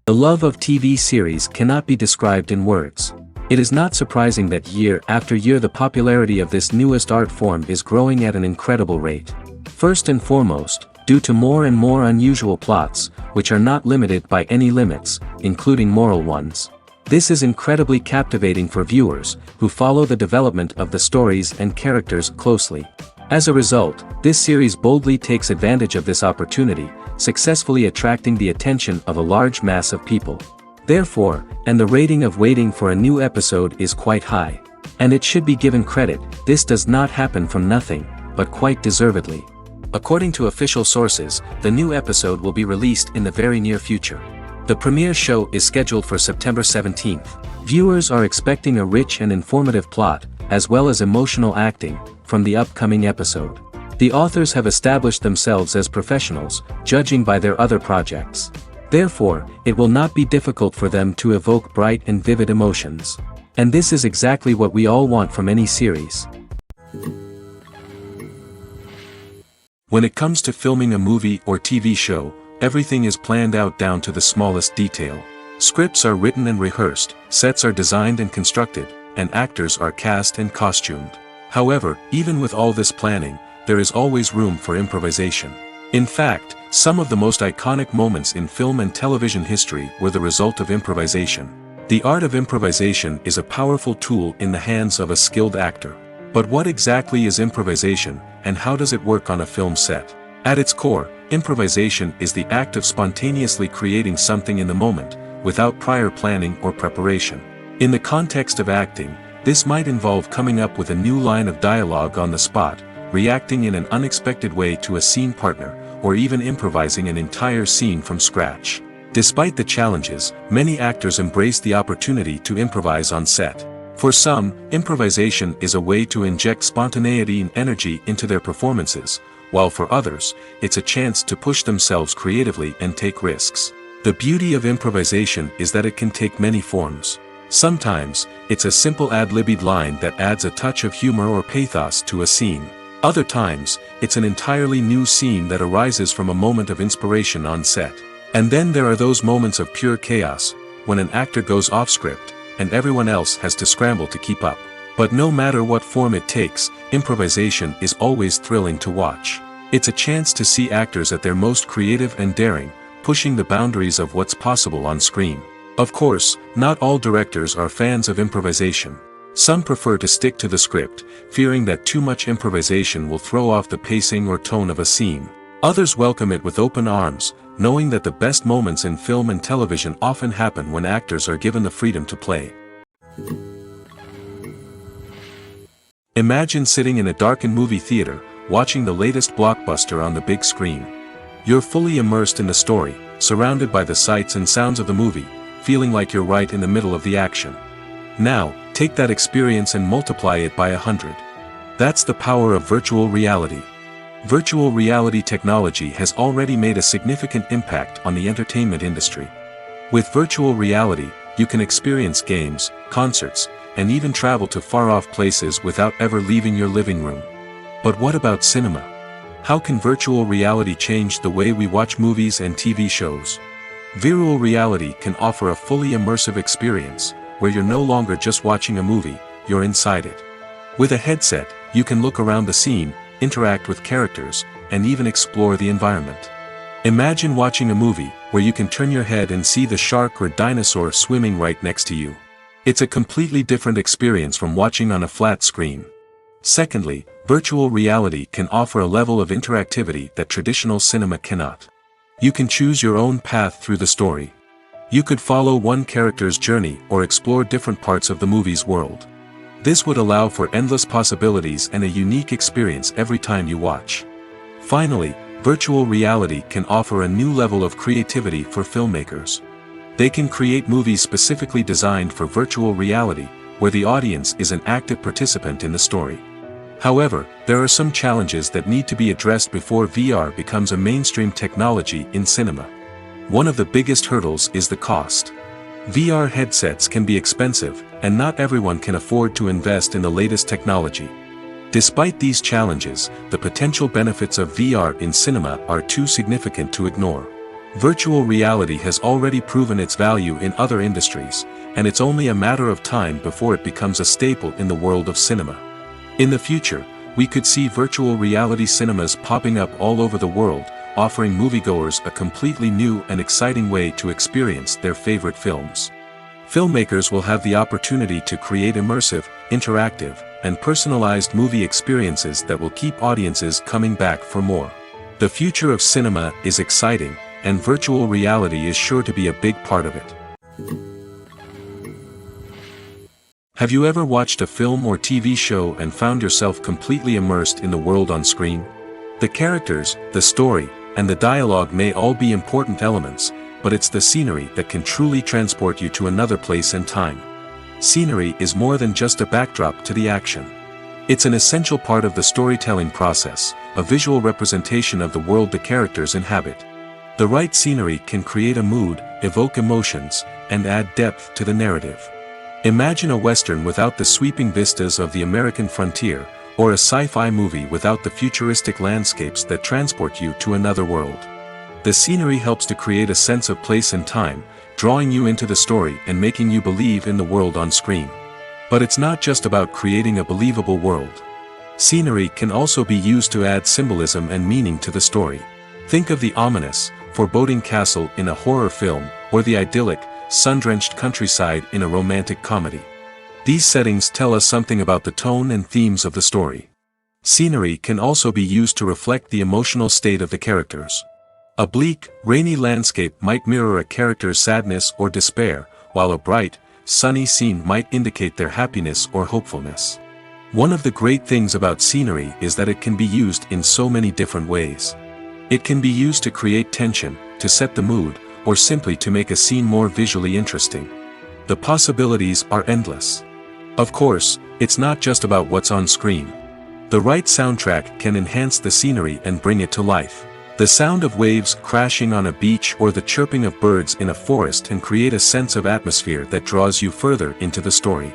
The love of TV series cannot be described in words. It is not surprising that year after year the popularity of this newest art form is growing at an incredible rate. First and foremost, due to more and more unusual plots, which are not limited by any limits, including moral ones. This is incredibly captivating for viewers, who follow the development of the stories and characters closely. As a result, this series boldly takes advantage of this opportunity, successfully attracting the attention of a large mass of people. Therefore, and the rating of waiting for a new episode is quite high. And it should be given credit, this does not happen from nothing, but quite deservedly. According to official sources, the new episode will be released in the very near future. The premiere show is scheduled for September 17th. Viewers are expecting a rich and informative plot, as well as emotional acting, from the upcoming episode. The authors have established themselves as professionals, judging by their other projects. Therefore, it will not be difficult for them to evoke bright and vivid emotions. And this is exactly what we all want from any series. When it comes to filming a movie or TV show, everything is planned out down to the smallest detail. Scripts are written and rehearsed, sets are designed and constructed, and actors are cast and costumed. However, even with all this planning, there is always room for improvisation. In fact, some of the most iconic moments in film and television history were the result of improvisation. The art of improvisation is a powerful tool in the hands of a skilled actor. But what exactly is improvisation, and how does it work on a film set? At its core, improvisation is the act of spontaneously creating something in the moment, without prior planning or preparation. In the context of acting, this might involve coming up with a new line of dialogue on the spot, reacting in an unexpected way to a scene partner, or even improvising an entire scene from scratch. Despite the challenges, many actors embrace the opportunity to improvise on set. For some, improvisation is a way to inject spontaneity and energy into their performances, while for others, it's a chance to push themselves creatively and take risks. The beauty of improvisation is that it can take many forms. Sometimes, it's a simple ad-libbed line that adds a touch of humor or pathos to a scene. Other times, it's an entirely new scene that arises from a moment of inspiration on set. And then there are those moments of pure chaos, when an actor goes off script, and everyone else has to scramble to keep up. But no matter what form it takes, improvisation is always thrilling to watch. It's a chance to see actors at their most creative and daring, pushing the boundaries of what's possible on screen. Of course, not all directors are fans of improvisation. Some prefer to stick to the script, fearing that too much improvisation will throw off the pacing or tone of a scene. Others welcome it with open arms, knowing that the best moments in film and television often happen when actors are given the freedom to play. Imagine sitting in a darkened movie theater, watching the latest blockbuster on the big screen. You're fully immersed in the story, surrounded by the sights and sounds of the movie, feeling like you're right in the middle of the action. Now, take that experience and multiply it by 100. That's the power of virtual reality. Virtual reality technology has already made a significant impact on the entertainment industry. With virtual reality, you can experience games, concerts, and even travel to far-off places without ever leaving your living room. But what about cinema? How can virtual reality change the way we watch movies and TV shows? Virtual reality can offer a fully immersive experience, where you're no longer just watching a movie, you're inside it. With a headset, you can look around the scene, interact with characters, and even explore the environment. Imagine watching a movie, where you can turn your head and see the shark or dinosaur swimming right next to you. It's a completely different experience from watching on a flat screen. Secondly, virtual reality can offer a level of interactivity that traditional cinema cannot. You can choose your own path through the story. You could follow one character's journey or explore different parts of the movie's world. This would allow for endless possibilities and a unique experience every time you watch. Finally, virtual reality can offer a new level of creativity for filmmakers. They can create movies specifically designed for virtual reality, where the audience is an active participant in the story. However, there are some challenges that need to be addressed before VR becomes a mainstream technology in cinema. One of the biggest hurdles is the cost. VR headsets can be expensive, and not everyone can afford to invest in the latest technology. Despite these challenges, the potential benefits of VR in cinema are too significant to ignore. Virtual reality has already proven its value in other industries, and it's only a matter of time before it becomes a staple in the world of cinema. In the future, we could see virtual reality cinemas popping up all over the world, offering moviegoers a completely new and exciting way to experience their favorite films. Filmmakers will have the opportunity to create immersive, interactive, and personalized movie experiences that will keep audiences coming back for more. The future of cinema is exciting, and virtual reality is sure to be a big part of it. Have you ever watched a film or TV show and found yourself completely immersed in the world on screen? The characters, the story, and the dialogue may all be important elements, but it's the scenery that can truly transport you to another place and time. Scenery is more than just a backdrop to the action. It's an essential part of the storytelling process, a visual representation of the world the characters inhabit. The right scenery can create a mood, evoke emotions, and add depth to the narrative. Imagine a Western without the sweeping vistas of the American frontier, or a sci-fi movie without the futuristic landscapes that transport you to another world. The scenery helps to create a sense of place and time, drawing you into the story and making you believe in the world on screen. But it's not just about creating a believable world. Scenery can also be used to add symbolism and meaning to the story. Think of the ominous, foreboding castle in a horror film, or the idyllic, sun-drenched countryside in a romantic comedy. These settings tell us something about the tone and themes of the story. Scenery can also be used to reflect the emotional state of the characters. A bleak, rainy landscape might mirror a character's sadness or despair, while a bright, sunny scene might indicate their happiness or hopefulness. One of the great things about scenery is that it can be used in so many different ways. It can be used to create tension, to set the mood, or simply to make a scene more visually interesting. The possibilities are endless. Of course, it's not just about what's on screen. The right soundtrack can enhance the scenery and bring it to life. The sound of waves crashing on a beach or the chirping of birds in a forest can create a sense of atmosphere that draws you further into the story.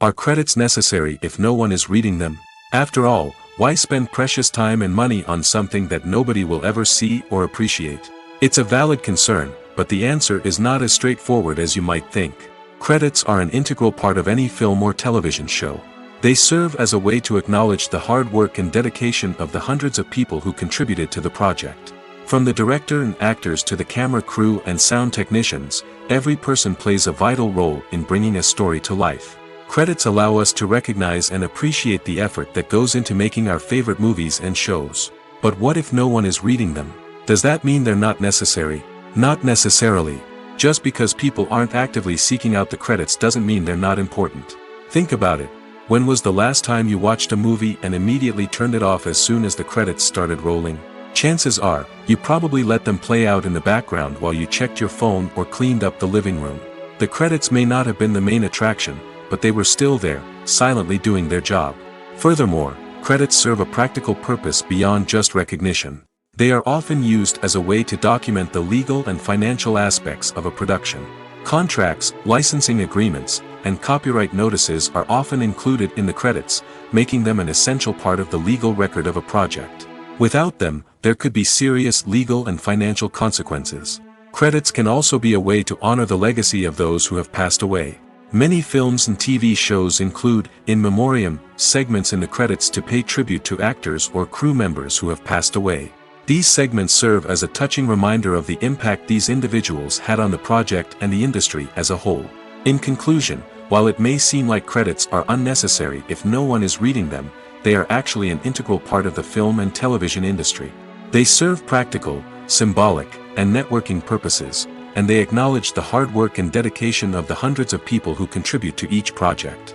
Are credits necessary if no one is reading them? After all, why spend precious time and money on something that nobody will ever see or appreciate? It's a valid concern, but the answer is not as straightforward as you might think. Credits are an integral part of any film or television show. They serve as a way to acknowledge the hard work and dedication of the hundreds of people who contributed to the project. From the director and actors to the camera crew and sound technicians, every person plays a vital role in bringing a story to life. Credits allow us to recognize and appreciate the effort that goes into making our favorite movies and shows. But what if no one is reading them? Does that mean they're not necessary? Not necessarily. Just because people aren't actively seeking out the credits doesn't mean they're not important. Think about it. When was the last time you watched a movie and immediately turned it off as soon as the credits started rolling? Chances are, you probably let them play out in the background while you checked your phone or cleaned up the living room. The credits may not have been the main attraction, but they were still there, silently doing their job. Furthermore, credits serve a practical purpose beyond just recognition. They are often used as a way to document the legal and financial aspects of a production. Contracts, licensing agreements, and copyright notices are often included in the credits, making them an essential part of the legal record of a project. Without them, there could be serious legal and financial consequences. Credits can also be a way to honor the legacy of those who have passed away. Many films and TV shows include, in memoriam, segments in the credits to pay tribute to actors or crew members who have passed away. These segments serve as a touching reminder of the impact these individuals had on the project and the industry as a whole. In conclusion, while it may seem like credits are unnecessary if no one is reading them, they are actually an integral part of the film and television industry. They serve practical, symbolic, and networking purposes, and they acknowledge the hard work and dedication of the hundreds of people who contribute to each project.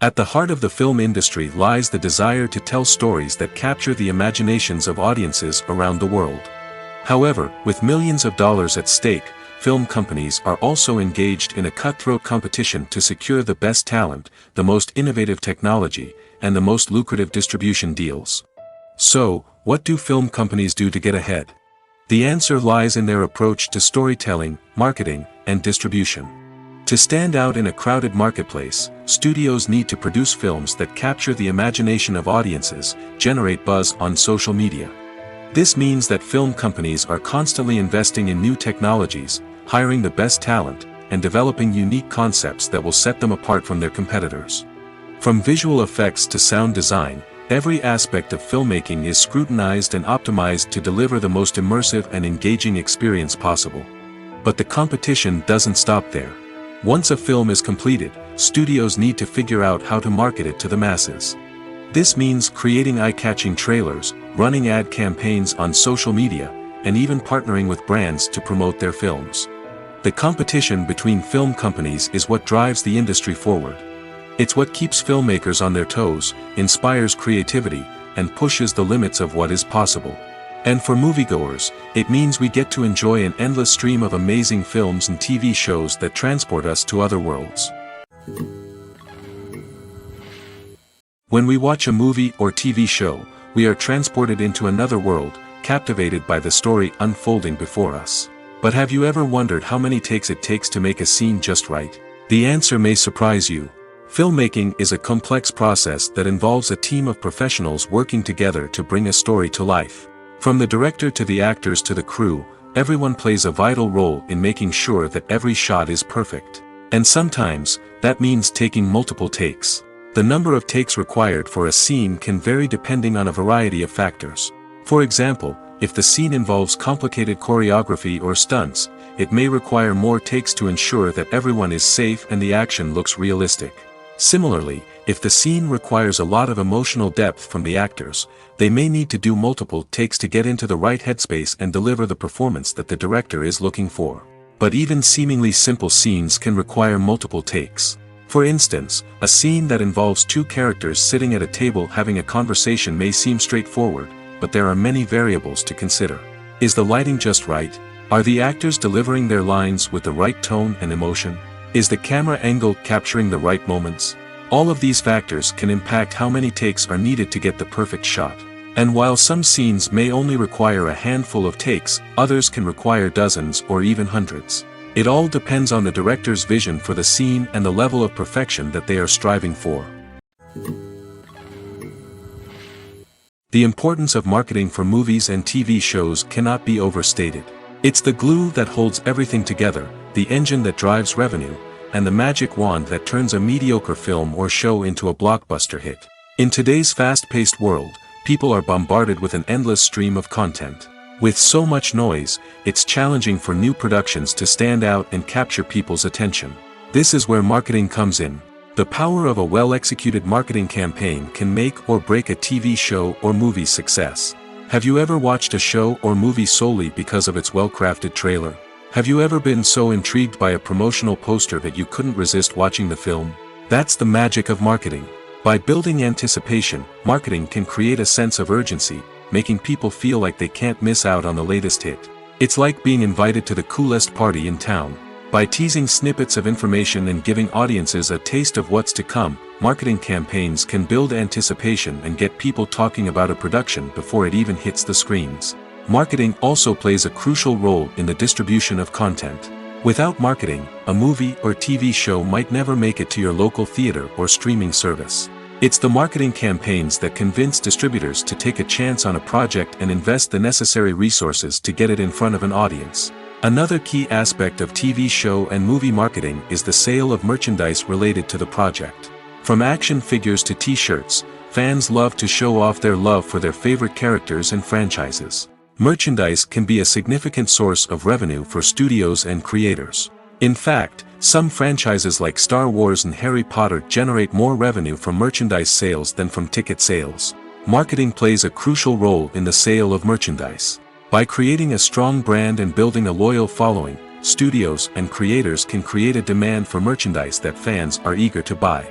At the heart of the film industry lies the desire to tell stories that capture the imaginations of audiences around the world. However, with millions of dollars at stake, film companies are also engaged in a cutthroat competition to secure the best talent, the most innovative technology, and the most lucrative distribution deals. So, what do film companies do to get ahead? The answer lies in their approach to storytelling, marketing, and distribution. To stand out in a crowded marketplace, studios need to produce films that capture the imagination of audiences, generate buzz on social media. This means that film companies are constantly investing in new technologies, hiring the best talent, and developing unique concepts that will set them apart from their competitors. From visual effects to sound design, every aspect of filmmaking is scrutinized and optimized to deliver the most immersive and engaging experience possible. But the competition doesn't stop there. Once a film is completed, studios need to figure out how to market it to the masses. This means creating eye-catching trailers, running ad campaigns on social media, and even partnering with brands to promote their films. The competition between film companies is what drives the industry forward. It's what keeps filmmakers on their toes, inspires creativity, and pushes the limits of what is possible. And for moviegoers, it means we get to enjoy an endless stream of amazing films and TV shows that transport us to other worlds. When we watch a movie or TV show, we are transported into another world, captivated by the story unfolding before us. But have you ever wondered how many takes it takes to make a scene just right? The answer may surprise you. Filmmaking is a complex process that involves a team of professionals working together to bring a story to life. From the director to the actors to the crew, everyone plays a vital role in making sure that every shot is perfect. And sometimes, that means taking multiple takes. The number of takes required for a scene can vary depending on a variety of factors. For example, if the scene involves complicated choreography or stunts, it may require more takes to ensure that everyone is safe and the action looks realistic. Similarly, if the scene requires a lot of emotional depth from the actors, they may need to do multiple takes to get into the right headspace and deliver the performance that the director is looking for. But even seemingly simple scenes can require multiple takes. For instance, a scene that involves two characters sitting at a table having a conversation may seem straightforward, but there are many variables to consider. Is the lighting just right? Are the actors delivering their lines with the right tone and emotion? Is the camera angle capturing the right moments? All of these factors can impact how many takes are needed to get the perfect shot. And while some scenes may only require a handful of takes, others can require dozens or even hundreds. It all depends on the director's vision for the scene and the level of perfection that they are striving for. The importance of marketing for movies and TV shows cannot be overstated. It's the glue that holds everything together, the engine that drives revenue, and the magic wand that turns a mediocre film or show into a blockbuster hit. In today's fast-paced world, people are bombarded with an endless stream of content. With so much noise, it's challenging for new productions to stand out and capture people's attention. This is where marketing comes in. The power of a well-executed marketing campaign can make or break a TV show or movie's success. Have you ever watched a show or movie solely because of its well-crafted trailer? Have you ever been so intrigued by a promotional poster that you couldn't resist watching the film? That's the magic of marketing. By building anticipation, marketing can create a sense of urgency, making people feel like they can't miss out on the latest hit. It's like being invited to the coolest party in town. By teasing snippets of information and giving audiences a taste of what's to come, marketing campaigns can build anticipation and get people talking about a production before it even hits the screens. Marketing also plays a crucial role in the distribution of content. Without marketing, a movie or TV show might never make it to your local theater or streaming service. It's the marketing campaigns that convince distributors to take a chance on a project and invest the necessary resources to get it in front of an audience. Another key aspect of TV show and movie marketing is the sale of merchandise related to the project. From action figures to t-shirts, fans love to show off their love for their favorite characters and franchises. Merchandise can be a significant source of revenue for studios and creators. In fact, some franchises like Star Wars and Harry Potter generate more revenue from merchandise sales than from ticket sales. Marketing plays a crucial role in the sale of merchandise. By creating a strong brand and building a loyal following, studios and creators can create a demand for merchandise that fans are eager to buy.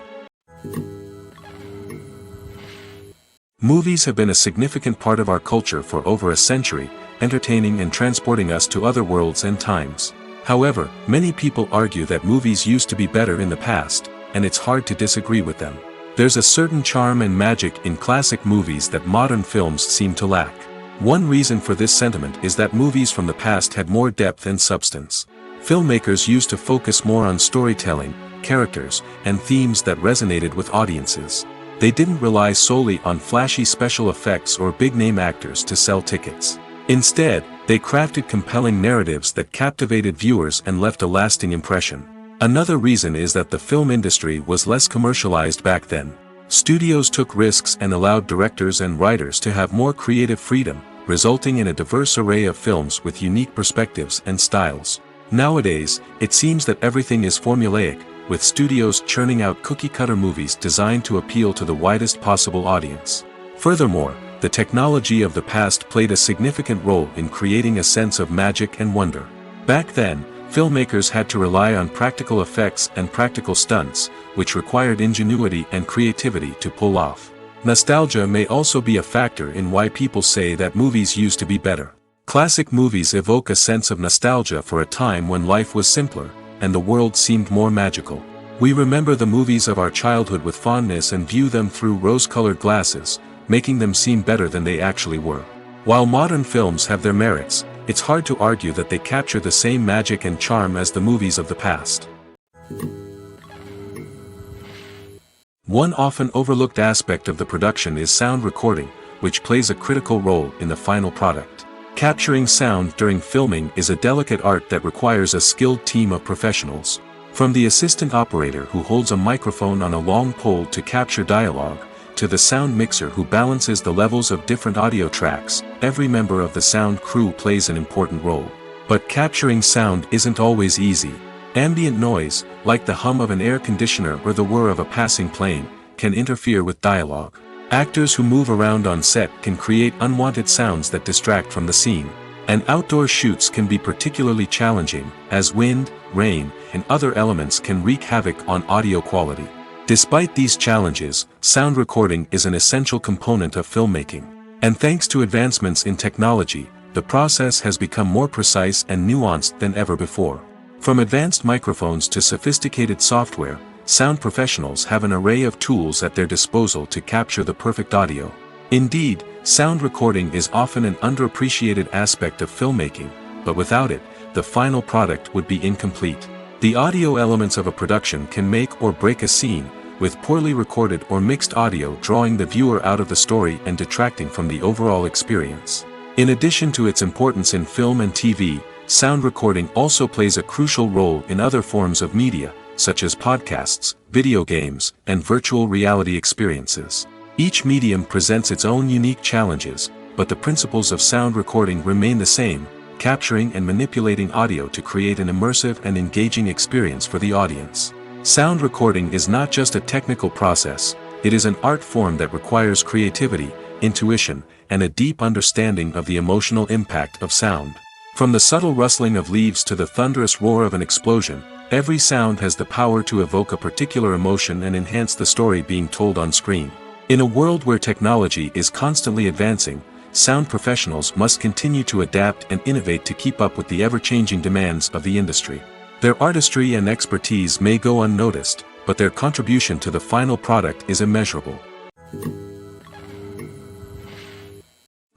Movies have been a significant part of our culture for over a century, entertaining and transporting us to other worlds and times. However, many people argue that movies used to be better in the past, and it's hard to disagree with them. There's a certain charm and magic in classic movies that modern films seem to lack. One reason for this sentiment is that movies from the past had more depth and substance. Filmmakers used to focus more on storytelling, characters, and themes that resonated with audiences. They didn't rely solely on flashy special effects or big-name actors to sell tickets. Instead, they crafted compelling narratives that captivated viewers and left a lasting impression. Another reason is that the film industry was less commercialized back then. Studios took risks and allowed directors and writers to have more creative freedom, resulting in a diverse array of films with unique perspectives and styles. Nowadays, it seems that everything is formulaic, with studios churning out cookie-cutter movies designed to appeal to the widest possible audience. Furthermore, the technology of the past played a significant role in creating a sense of magic and wonder. Back then, filmmakers had to rely on practical effects and practical stunts, which required ingenuity and creativity to pull off. Nostalgia may also be a factor in why people say that movies used to be better. Classic movies evoke a sense of nostalgia for a time when life was simpler, and the world seemed more magical. We remember the movies of our childhood with fondness and view them through rose-colored glasses, making them seem better than they actually were. While modern films have their merits, it's hard to argue that they capture the same magic and charm as the movies of the past. One often overlooked aspect of the production is sound recording, which plays a critical role in the final product. Capturing sound during filming is a delicate art that requires a skilled team of professionals. From the assistant operator who holds a microphone on a long pole to capture dialogue, to the sound mixer who balances the levels of different audio tracks, every member of the sound crew plays an important role. But capturing sound isn't always easy. Ambient noise, like the hum of an air conditioner or the whir of a passing plane, can interfere with dialogue. Actors who move around on set can create unwanted sounds that distract from the scene. And outdoor shoots can be particularly challenging, as wind, rain, and other elements can wreak havoc on audio quality. Despite these challenges, sound recording is an essential component of filmmaking. And thanks to advancements in technology, the process has become more precise and nuanced than ever before. From advanced microphones to sophisticated software, sound professionals have an array of tools at their disposal to capture the perfect audio. Indeed, sound recording is often an underappreciated aspect of filmmaking, but without it, the final product would be incomplete. The audio elements of a production can make or break a scene, with poorly recorded or mixed audio drawing the viewer out of the story and detracting from the overall experience. In addition to its importance in film and TV, sound recording also plays a crucial role in other forms of media, such as podcasts, video games, and virtual reality experiences. Each medium presents its own unique challenges, but the principles of sound recording remain the same, capturing and manipulating audio to create an immersive and engaging experience for the audience. Sound recording is not just a technical process, it is an art form that requires creativity, intuition, and a deep understanding of the emotional impact of sound. From the subtle rustling of leaves to the thunderous roar of an explosion, every sound has the power to evoke a particular emotion and enhance the story being told on screen. In a world where technology is constantly advancing, sound professionals must continue to adapt and innovate to keep up with the ever-changing demands of the industry. Their artistry and expertise may go unnoticed, but their contribution to the final product is immeasurable.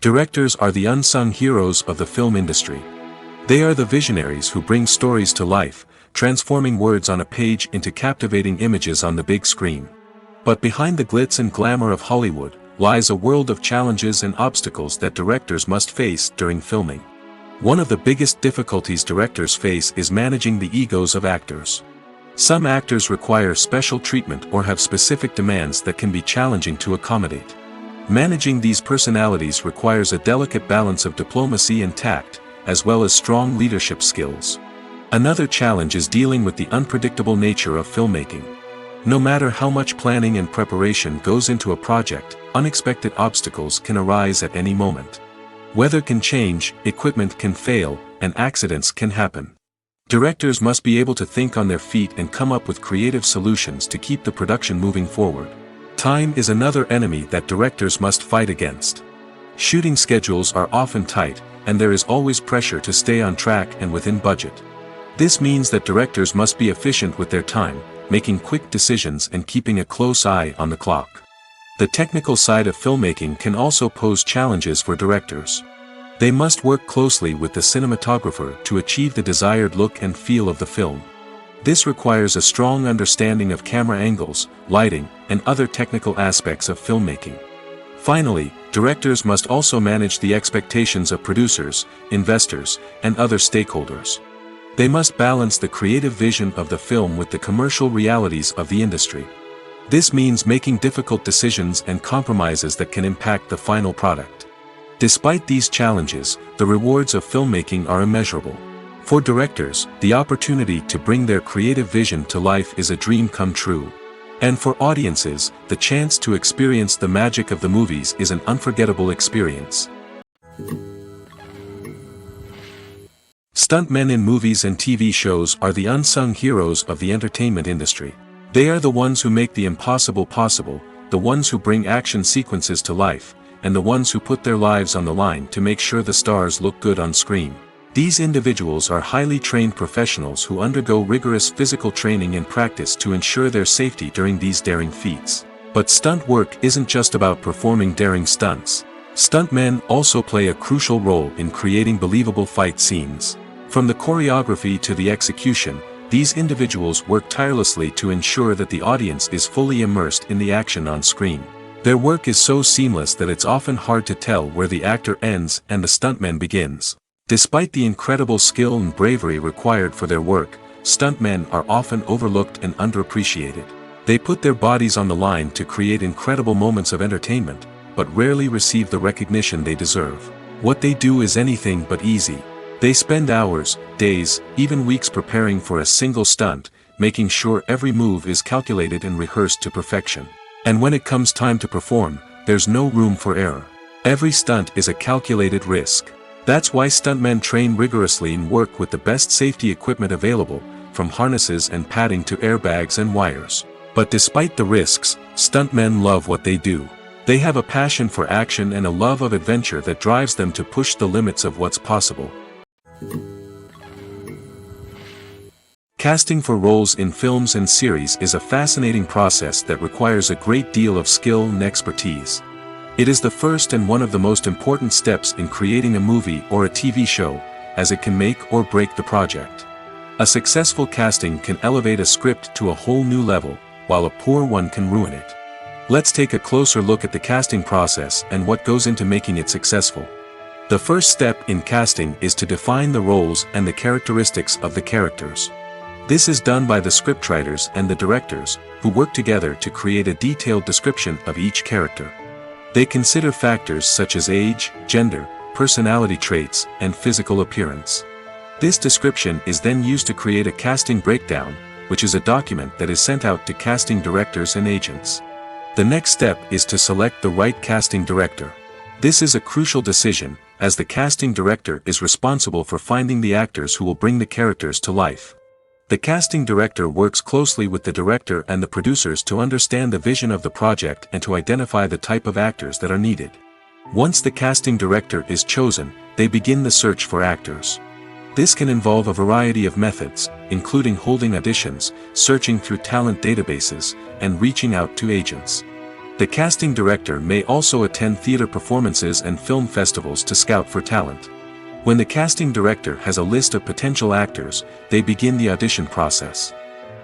Directors are the unsung heroes of the film industry. They are the visionaries who bring stories to life, transforming words on a page into captivating images on the big screen. But behind the glitz and glamour of Hollywood, lies a world of challenges and obstacles that directors must face during filming. One of the biggest difficulties directors face is managing the egos of actors. Some actors require special treatment or have specific demands that can be challenging to accommodate. Managing these personalities requires a delicate balance of diplomacy and tact, as well as strong leadership skills. Another challenge is dealing with the unpredictable nature of filmmaking. No matter how much planning and preparation goes into a project, unexpected obstacles can arise at any moment. Weather can change, equipment can fail, and accidents can happen. Directors must be able to think on their feet and come up with creative solutions to keep the production moving forward. Time is another enemy that directors must fight against. Shooting schedules are often tight, and there is always pressure to stay on track and within budget. This means that directors must be efficient with their time, making quick decisions and keeping a close eye on the clock. The technical side of filmmaking can also pose challenges for directors. They must work closely with the cinematographer to achieve the desired look and feel of the film. This requires a strong understanding of camera angles, lighting, and other technical aspects of filmmaking. Finally, directors must also manage the expectations of producers, investors, and other stakeholders. They must balance the creative vision of the film with the commercial realities of the industry. This means making difficult decisions and compromises that can impact the final product. Despite these challenges, the rewards of filmmaking are immeasurable. For directors, the opportunity to bring their creative vision to life is a dream come true. And for audiences, the chance to experience the magic of the movies is an unforgettable experience. Stuntmen in movies and TV shows are the unsung heroes of the entertainment industry. They are the ones who make the impossible possible, the ones who bring action sequences to life, and the ones who put their lives on the line to make sure the stars look good on screen. These individuals are highly trained professionals who undergo rigorous physical training and practice to ensure their safety during these daring feats. But stunt work isn't just about performing daring stunts. Stuntmen also play a crucial role in creating believable fight scenes. From the choreography to the execution, these individuals work tirelessly to ensure that the audience is fully immersed in the action on screen. Their work is so seamless that it's often hard to tell where the actor ends and the stuntman begins. Despite the incredible skill and bravery required for their work, stuntmen are often overlooked and underappreciated. They put their bodies on the line to create incredible moments of entertainment, but rarely receive the recognition they deserve. What they do is anything but easy. They spend hours, days, even weeks preparing for a single stunt, making sure every move is calculated and rehearsed to perfection. And when it comes time to perform, there's no room for error. Every stunt is a calculated risk. That's why stuntmen train rigorously and work with the best safety equipment available, from harnesses and padding to airbags and wires. But despite the risks, stuntmen love what they do. They have a passion for action and a love of adventure that drives them to push the limits of what's possible. Casting for roles in films and series is a fascinating process that requires a great deal of skill and expertise. It is the first and one of the most important steps in creating a movie or a TV show, as it can make or break the project. A successful casting can elevate a script to a whole new level, while a poor one can ruin it. Let's take a closer look at the casting process and what goes into making it successful. The first step in casting is to define the roles and the characteristics of the characters. This is done by the scriptwriters and the directors, who work together to create a detailed description of each character. They consider factors such as age, gender, personality traits, and physical appearance. This description is then used to create a casting breakdown, which is a document that is sent out to casting directors and agents. The next step is to select the right casting director. This is a crucial decision, as the casting director is responsible for finding the actors who will bring the characters to life. The casting director works closely with the director and the producers to understand the vision of the project and to identify the type of actors that are needed. Once the casting director is chosen, they begin the search for actors. This can involve a variety of methods, including holding auditions, searching through talent databases, and reaching out to agents. The casting director may also attend theater performances and film festivals to scout for talent. When the casting director has a list of potential actors, they begin the audition process.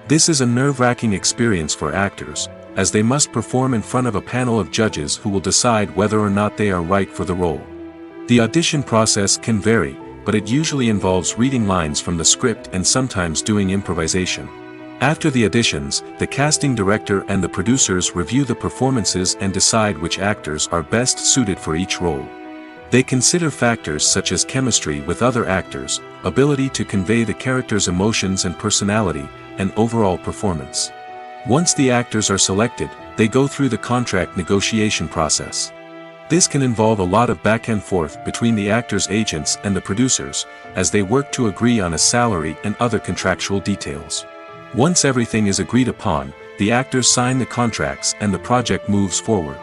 This is a nerve-wracking experience for actors, as they must perform in front of a panel of judges who will decide whether or not they are right for the role. The audition process can vary, but it usually involves reading lines from the script and sometimes doing improvisation. After the auditions, the casting director and the producers review the performances and decide which actors are best suited for each role. They consider factors such as chemistry with other actors, ability to convey the character's emotions and personality, and overall performance. Once the actors are selected, they go through the contract negotiation process. This can involve a lot of back and forth between the actors' agents and the producers, as they work to agree on a salary and other contractual details. Once everything is agreed upon, the actors sign the contracts and the project moves forward.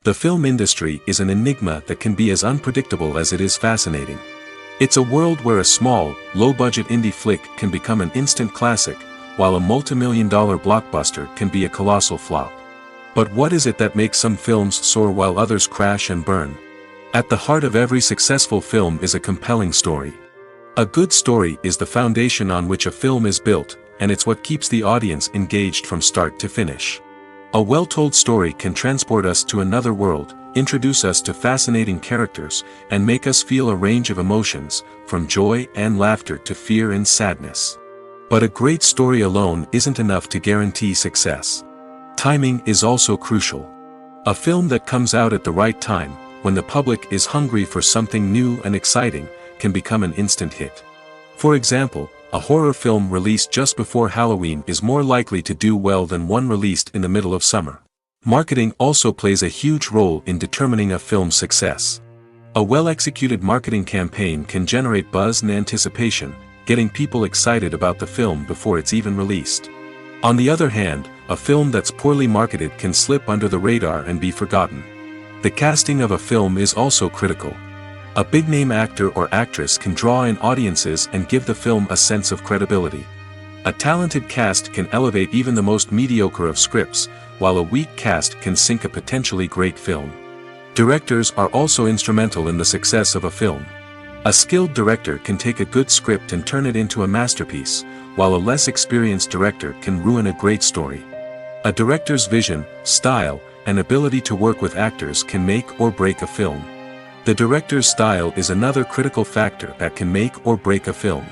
The film industry is an enigma that can be as unpredictable as it is fascinating. It's a world where a small, low-budget indie flick can become an instant classic, while a multi-million-dollar blockbuster can be a colossal flop. But what is it that makes some films soar while others crash and burn? At the heart of every successful film is a compelling story. A good story is the foundation on which a film is built, and it's what keeps the audience engaged from start to finish. A well-told story can transport us to another world, introduce us to fascinating characters, and make us feel a range of emotions, from joy and laughter to fear and sadness. But a great story alone isn't enough to guarantee success. Timing is also crucial. A film that comes out at the right time, when the public is hungry for something new and exciting, can become an instant hit. For example, a horror film released just before Halloween is more likely to do well than one released in the middle of summer. Marketing also plays a huge role in determining a film's success. A well-executed marketing campaign can generate buzz and anticipation, getting people excited about the film before it's even released. On the other hand, a film that's poorly marketed can slip under the radar and be forgotten. The casting of a film is also critical. A big-name actor or actress can draw in audiences and give the film a sense of credibility. A talented cast can elevate even the most mediocre of scripts, while a weak cast can sink a potentially great film. Directors are also instrumental in the success of a film. A skilled director can take a good script and turn it into a masterpiece, while a less experienced director can ruin a great story. A director's vision, style, and ability to work with actors can make or break a film. The director's style is another critical factor that can make or break a film.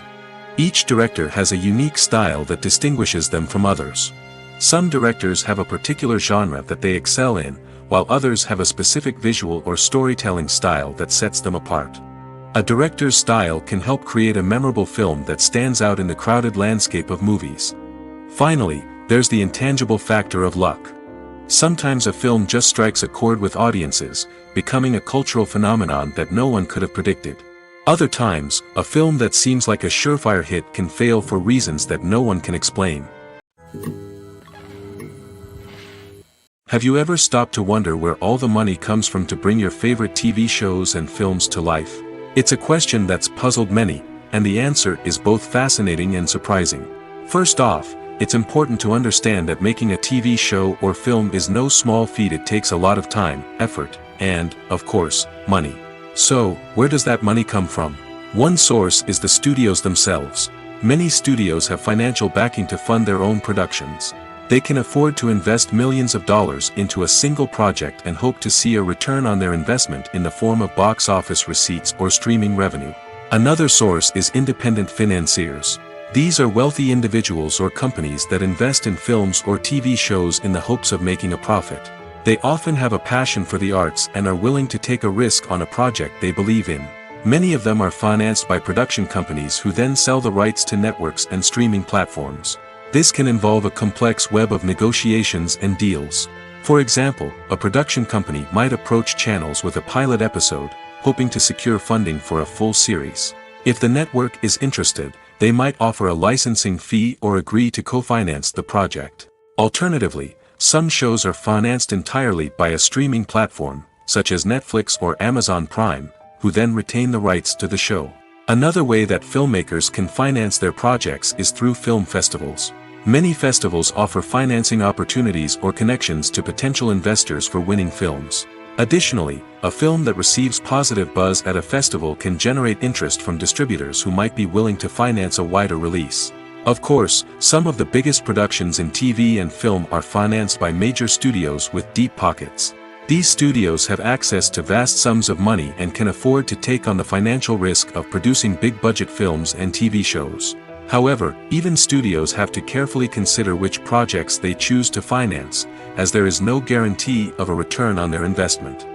Each director has a unique style that distinguishes them from others. Some directors have a particular genre that they excel in, while others have a specific visual or storytelling style that sets them apart. A director's style can help create a memorable film that stands out in the crowded landscape of movies. Finally, there's the intangible factor of luck. Sometimes a film just strikes a chord with audiences, becoming a cultural phenomenon that no one could have predicted. Other times, a film that seems like a surefire hit can fail for reasons that no one can explain. Have you ever stopped to wonder where all the money comes from to bring your favorite TV shows and films to life? It's a question that's puzzled many, and the answer is both fascinating and surprising. First off, it's important to understand that making a TV show or film is no small feat. It takes a lot of time, effort, and, of course, money. So, where does that money come from? One source is the studios themselves. Many studios have financial backing to fund their own productions. They can afford to invest millions of dollars into a single project and hope to see a return on their investment in the form of box office receipts or streaming revenue. Another source is independent financiers. These are wealthy individuals or companies that invest in films or TV shows in the hopes of making a profit. They often have a passion for the arts and are willing to take a risk on a project they believe in. Many of them are financed by production companies who then sell the rights to networks and streaming platforms. This can involve a complex web of negotiations and deals. For example, a production company might approach channels with a pilot episode, hoping to secure funding for a full series. If the network is interested, they might offer a licensing fee or agree to co-finance the project. Alternatively, some shows are financed entirely by a streaming platform, such as Netflix or Amazon Prime, who then retain the rights to the show. Another way that filmmakers can finance their projects is through film festivals. Many festivals offer financing opportunities or connections to potential investors for winning films. Additionally, a film that receives positive buzz at a festival can generate interest from distributors who might be willing to finance a wider release. Of course, some of the biggest productions in TV and film are financed by major studios with deep pockets. These studios have access to vast sums of money and can afford to take on the financial risk of producing big-budget films and TV shows. However, even studios have to carefully consider which projects they choose to finance, as there is no guarantee of a return on their investment.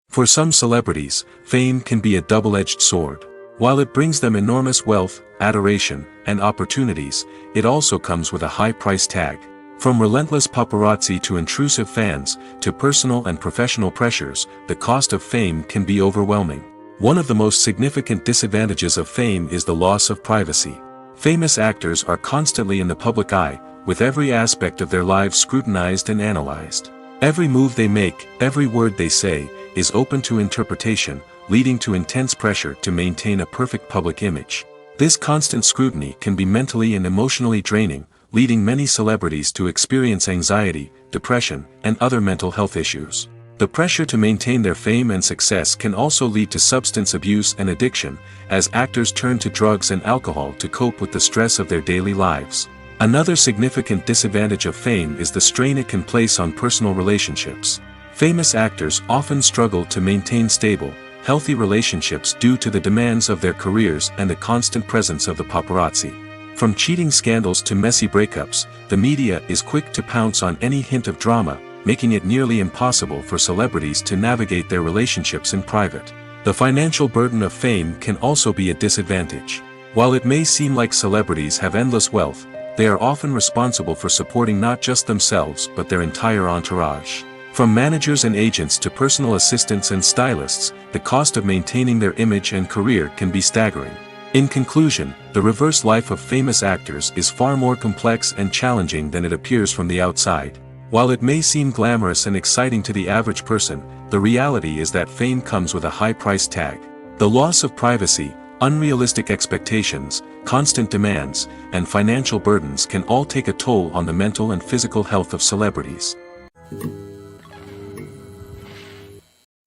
For some celebrities, fame can be a double-edged sword. While it brings them enormous wealth, adoration, and opportunities, it also comes with a high price tag. From relentless paparazzi to intrusive fans, to personal and professional pressures, the cost of fame can be overwhelming. One of the most significant disadvantages of fame is the loss of privacy. Famous actors are constantly in the public eye, with every aspect of their lives scrutinized and analyzed. Every move they make, every word they say, is open to interpretation, leading to intense pressure to maintain a perfect public image. This constant scrutiny can be mentally and emotionally draining, leading many celebrities to experience anxiety, depression, and other mental health issues. The pressure to maintain their fame and success can also lead to substance abuse and addiction, as actors turn to drugs and alcohol to cope with the stress of their daily lives. Another significant disadvantage of fame is the strain it can place on personal relationships. Famous actors often struggle to maintain stable, healthy relationships due to the demands of their careers and the constant presence of the paparazzi. From cheating scandals to messy breakups, the media is quick to pounce on any hint of drama, making it nearly impossible for celebrities to navigate their relationships in private. The financial burden of fame can also be a disadvantage. While it may seem like celebrities have endless wealth, they are often responsible for supporting not just themselves but their entire entourage. From managers and agents to personal assistants and stylists, the cost of maintaining their image and career can be staggering. In conclusion, the reverse life of famous actors is far more complex and challenging than it appears from the outside. While it may seem glamorous and exciting to the average person, the reality is that fame comes with a high price tag. The loss of privacy, unrealistic expectations, constant demands, and financial burdens can all take a toll on the mental and physical health of celebrities.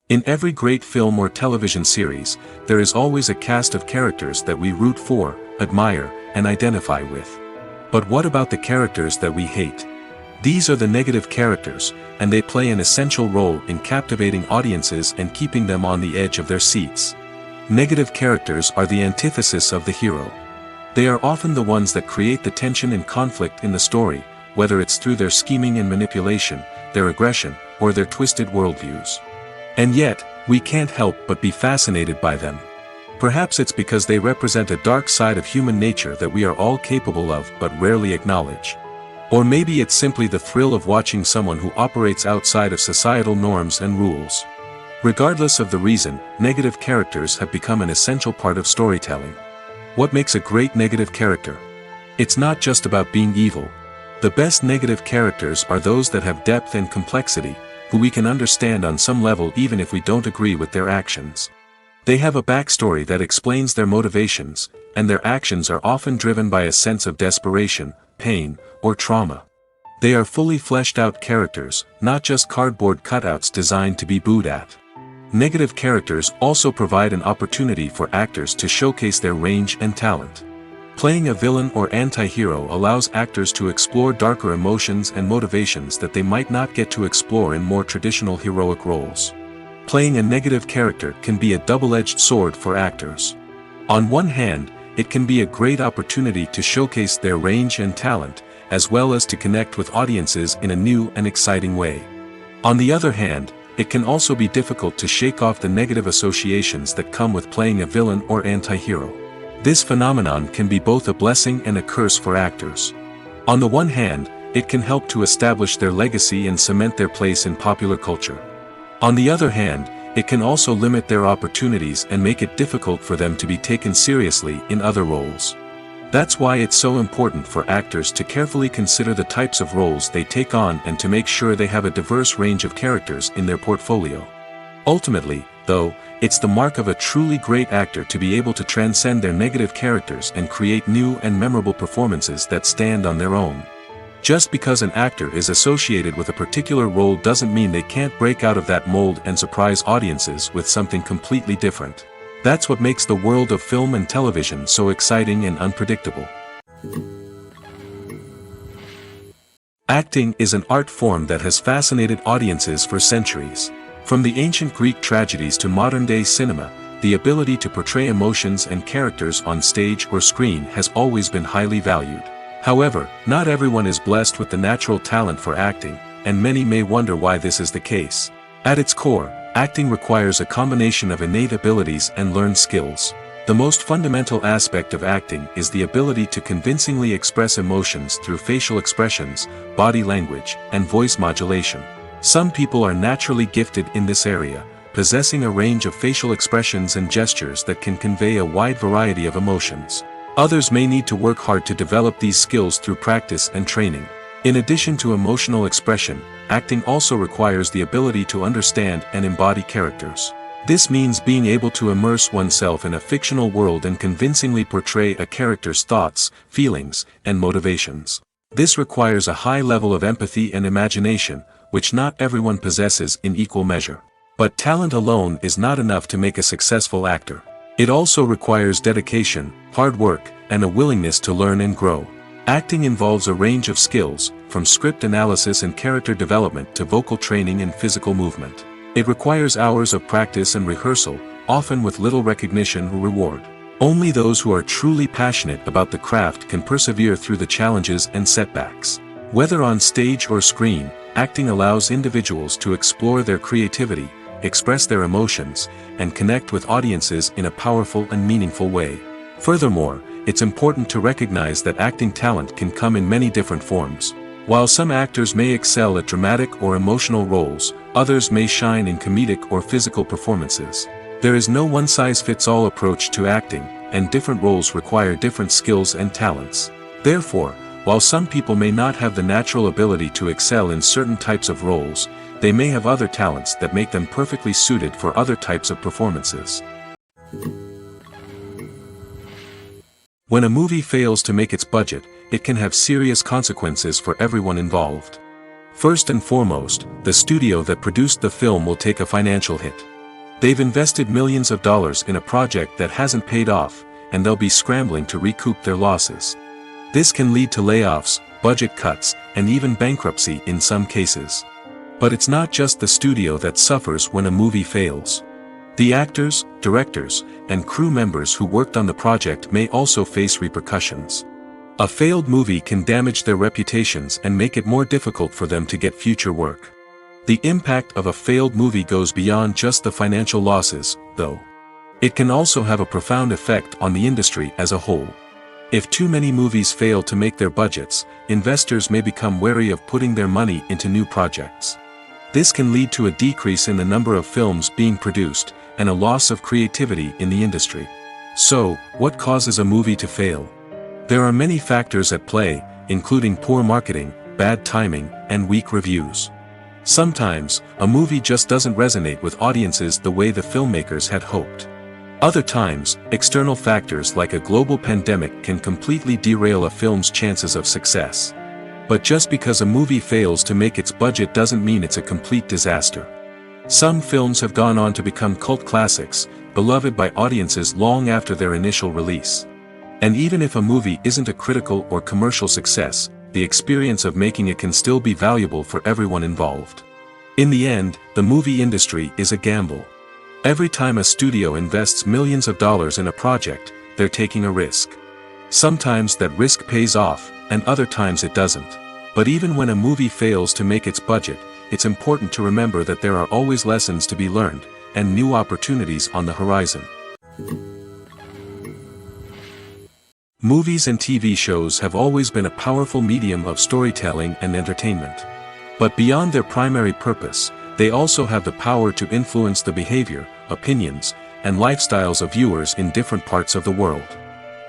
In every great film or television series, there is always a cast of characters that we root for, admire, and identify with. But what about the characters that we hate? These are the negative characters, and they play an essential role in captivating audiences and keeping them on the edge of their seats. Negative characters are the antithesis of the hero. They are often the ones that create the tension and conflict in the story, whether it's through their scheming and manipulation, their aggression, or their twisted worldviews. And yet, we can't help but be fascinated by them. Perhaps it's because they represent a dark side of human nature that we are all capable of but rarely acknowledge. Or maybe it's simply the thrill of watching someone who operates outside of societal norms and rules. Regardless of the reason, negative characters have become an essential part of storytelling. What makes a great negative character? It's not just about being evil. The best negative characters are those that have depth and complexity, who we can understand on some level even if we don't agree with their actions. They have a backstory that explains their motivations, and their actions are often driven by a sense of desperation, pain, or trauma. They are fully fleshed out characters, not just cardboard cutouts designed to be booed at. Negative characters also provide an opportunity for actors to showcase their range and talent. Playing a villain or anti-hero allows actors to explore darker emotions and motivations that they might not get to explore in more traditional heroic roles. Playing a negative character can be a double-edged sword for actors. On one hand, it can be a great opportunity to showcase their range and talent, as well as to connect with audiences in a new and exciting way. On the other hand, it can also be difficult to shake off the negative associations that come with playing a villain or anti-hero. This phenomenon can be both a blessing and a curse for actors. On the one hand, it can help to establish their legacy and cement their place in popular culture. On the other hand, it can also limit their opportunities and make it difficult for them to be taken seriously in other roles. That's why it's so important for actors to carefully consider the types of roles they take on and to make sure they have a diverse range of characters in their portfolio. Ultimately, though, it's the mark of a truly great actor to be able to transcend their negative characters and create new and memorable performances that stand on their own. Just because an actor is associated with a particular role doesn't mean they can't break out of that mold and surprise audiences with something completely different. That's what makes the world of film and television so exciting and unpredictable. Acting is an art form that has fascinated audiences for centuries. From the ancient Greek tragedies to modern-day cinema, the ability to portray emotions and characters on stage or screen has always been highly valued. However, not everyone is blessed with the natural talent for acting, and many may wonder why this is the case. At its core, acting requires a combination of innate abilities and learned skills. The most fundamental aspect of acting is the ability to convincingly express emotions through facial expressions, body language, and voice modulation. Some people are naturally gifted in this area, possessing a range of facial expressions and gestures that can convey a wide variety of emotions. Others may need to work hard to develop these skills through practice and training. In addition to emotional expression, acting also requires the ability to understand and embody characters. This means being able to immerse oneself in a fictional world and convincingly portray a character's thoughts, feelings, and motivations. This requires a high level of empathy and imagination, which not everyone possesses in equal measure. But talent alone is not enough to make a successful actor. It also requires dedication, hard work, and a willingness to learn and grow. Acting involves a range of skills, from script analysis and character development to vocal training and physical movement. It requires hours of practice and rehearsal, often with little recognition or reward. Only those who are truly passionate about the craft can persevere through the challenges and setbacks. Whether on stage or screen, acting allows individuals to explore their creativity, express their emotions, and connect with audiences in a powerful and meaningful way. Furthermore, it's important to recognize that acting talent can come in many different forms. While some actors may excel at dramatic or emotional roles, others may shine in comedic or physical performances. There is no one-size-fits-all approach to acting, and different roles require different skills and talents. Therefore, while some people may not have the natural ability to excel in certain types of roles, they may have other talents that make them perfectly suited for other types of performances. When a movie fails to make its budget, it can have serious consequences for everyone involved. First and foremost, the studio that produced the film will take a financial hit. They've invested millions of dollars in a project that hasn't paid off, and they'll be scrambling to recoup their losses. This can lead to layoffs, budget cuts, and even bankruptcy in some cases. But it's not just the studio that suffers when a movie fails. The actors, directors, and crew members who worked on the project may also face repercussions. A failed movie can damage their reputations and make it more difficult for them to get future work. The impact of a failed movie goes beyond just the financial losses, though. It can also have a profound effect on the industry as a whole. If too many movies fail to make their budgets, investors may become wary of putting their money into new projects. This can lead to a decrease in the number of films being produced, and a loss of creativity in the industry. So, what causes a movie to fail? There are many factors at play, including poor marketing, bad timing, and weak reviews. Sometimes, a movie just doesn't resonate with audiences the way the filmmakers had hoped. Other times, external factors like a global pandemic can completely derail a film's chances of success. But just because a movie fails to make its budget doesn't mean it's a complete disaster. Some films have gone on to become cult classics, beloved by audiences long after their initial release. And even if a movie isn't a critical or commercial success, the experience of making it can still be valuable for everyone involved. In the end, the movie industry is a gamble. Every time a studio invests millions of dollars in a project, they're taking a risk. Sometimes that risk pays off, and other times it doesn't. But even when a movie fails to make its budget, it's important to remember that there are always lessons to be learned, and new opportunities on the horizon. Movies and TV shows have always been a powerful medium of storytelling and entertainment. But beyond their primary purpose, they also have the power to influence the behavior, opinions, and lifestyles of viewers in different parts of the world.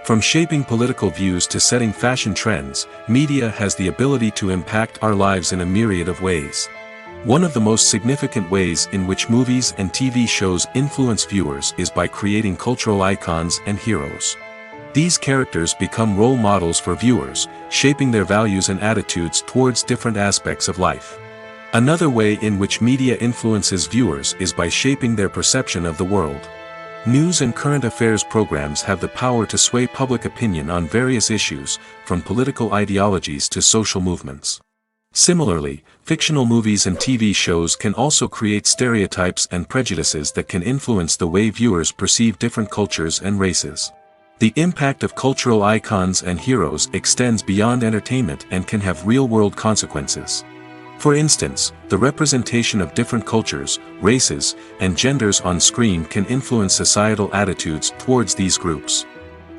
From shaping political views to setting fashion trends, media has the ability to impact our lives in a myriad of ways. One of the most significant ways in which movies and TV shows influence viewers is by creating cultural icons and heroes. These characters become role models for viewers, shaping their values and attitudes towards different aspects of life. Another way in which media influences viewers is by shaping their perception of the world. News and current affairs programs have the power to sway public opinion on various issues, from political ideologies to social movements. Similarly, fictional movies and TV shows can also create stereotypes and prejudices that can influence the way viewers perceive different cultures and races. The impact of cultural icons and heroes extends beyond entertainment and can have real-world consequences. For instance, the representation of different cultures, races, and genders on screen can influence societal attitudes towards these groups.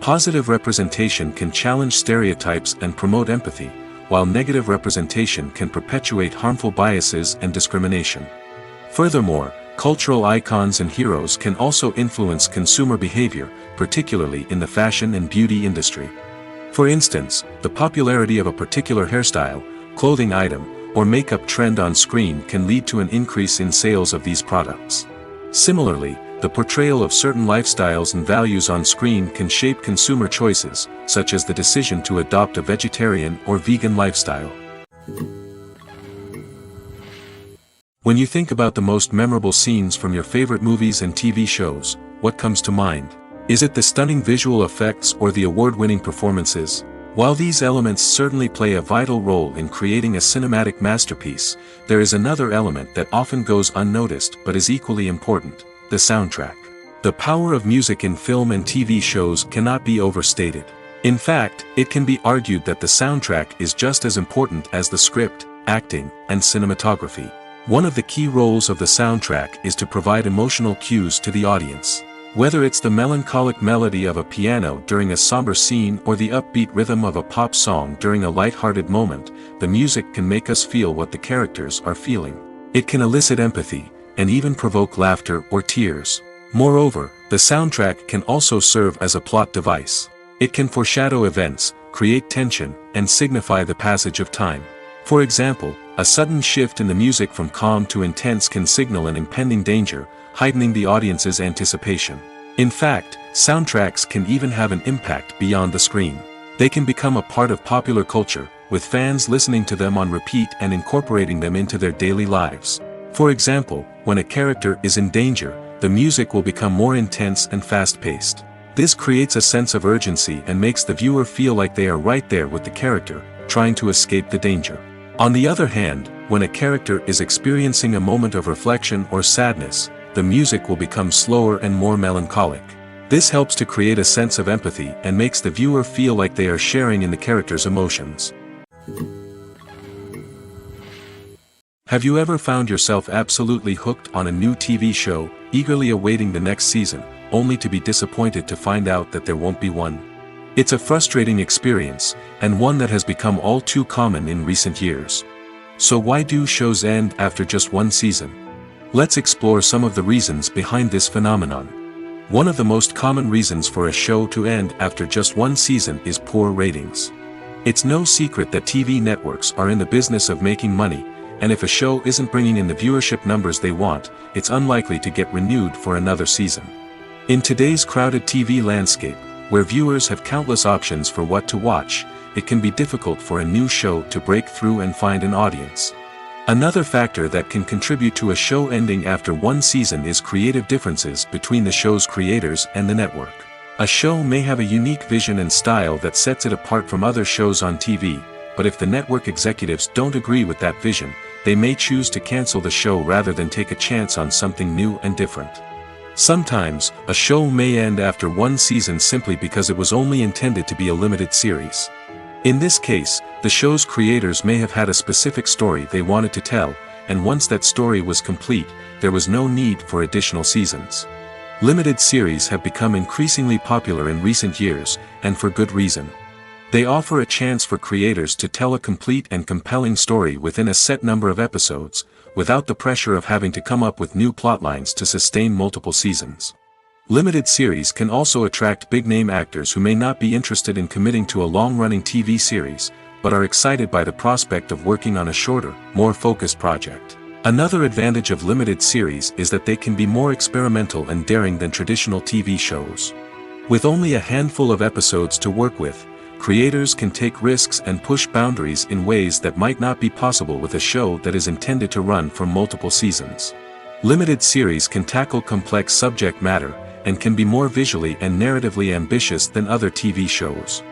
Positive representation can challenge stereotypes and promote empathy, while negative representation can perpetuate harmful biases and discrimination. Furthermore, cultural icons and heroes can also influence consumer behavior, particularly in the fashion and beauty industry. For instance, the popularity of a particular hairstyle, clothing item, or makeup trend on screen can lead to an increase in sales of these products. Similarly, the portrayal of certain lifestyles and values on screen can shape consumer choices, such as the decision to adopt a vegetarian or vegan lifestyle. When you think about the most memorable scenes from your favorite movies and TV shows, what comes to mind? Is it the stunning visual effects or the award-winning performances? While these elements certainly play a vital role in creating a cinematic masterpiece, there is another element that often goes unnoticed but is equally important: the soundtrack. The power of music in film and TV shows cannot be overstated. In fact, it can be argued that the soundtrack is just as important as the script, acting, and cinematography. One of the key roles of the soundtrack is to provide emotional cues to the audience. Whether it's the melancholic melody of a piano during a somber scene or the upbeat rhythm of a pop song during a light-hearted moment, the music can make us feel what the characters are feeling. It can elicit empathy, and even provoke laughter or tears. Moreover, the soundtrack can also serve as a plot device. It can foreshadow events, create tension, and signify the passage of time. For example, a sudden shift in the music from calm to intense can signal an impending danger, heightening the audience's anticipation. In fact, soundtracks can even have an impact beyond the screen. They can become a part of popular culture, with fans listening to them on repeat and incorporating them into their daily lives. For example, when a character is in danger, the music will become more intense and fast-paced. This creates a sense of urgency and makes the viewer feel like they are right there with the character, trying to escape the danger. On the other hand, when a character is experiencing a moment of reflection or sadness, the music will become slower and more melancholic. This helps to create a sense of empathy and makes the viewer feel like they are sharing in the character's emotions. Have you ever found yourself absolutely hooked on a new TV show, eagerly awaiting the next season, only to be disappointed to find out that there won't be one? It's a frustrating experience, and one that has become all too common in recent years. So why do shows end after just one season? Let's explore some of the reasons behind this phenomenon. One of the most common reasons for a show to end after just one season is poor ratings. It's no secret that TV networks are in the business of making money, and if a show isn't bringing in the viewership numbers they want, it's unlikely to get renewed for another season. In today's crowded TV landscape, where viewers have countless options for what to watch, it can be difficult for a new show to break through and find an audience. Another factor that can contribute to a show ending after one season is creative differences between the show's creators and the network. A show may have a unique vision and style that sets it apart from other shows on TV, but if the network executives don't agree with that vision, they may choose to cancel the show rather than take a chance on something new and different. Sometimes, a show may end after one season simply because it was only intended to be a limited series. In this case, the show's creators may have had a specific story they wanted to tell, and once that story was complete, there was no need for additional seasons. Limited series have become increasingly popular in recent years, and for good reason. They offer a chance for creators to tell a complete and compelling story within a set number of episodes, without the pressure of having to come up with new plotlines to sustain multiple seasons. Limited series can also attract big-name actors who may not be interested in committing to a long-running TV series, but are excited by the prospect of working on a shorter, more focused project. Another advantage of limited series is that they can be more experimental and daring than traditional TV shows. With only a handful of episodes to work with, creators can take risks and push boundaries in ways that might not be possible with a show that is intended to run for multiple seasons. Limited series can tackle complex subject matter, and can be more visually and narratively ambitious than other TV shows.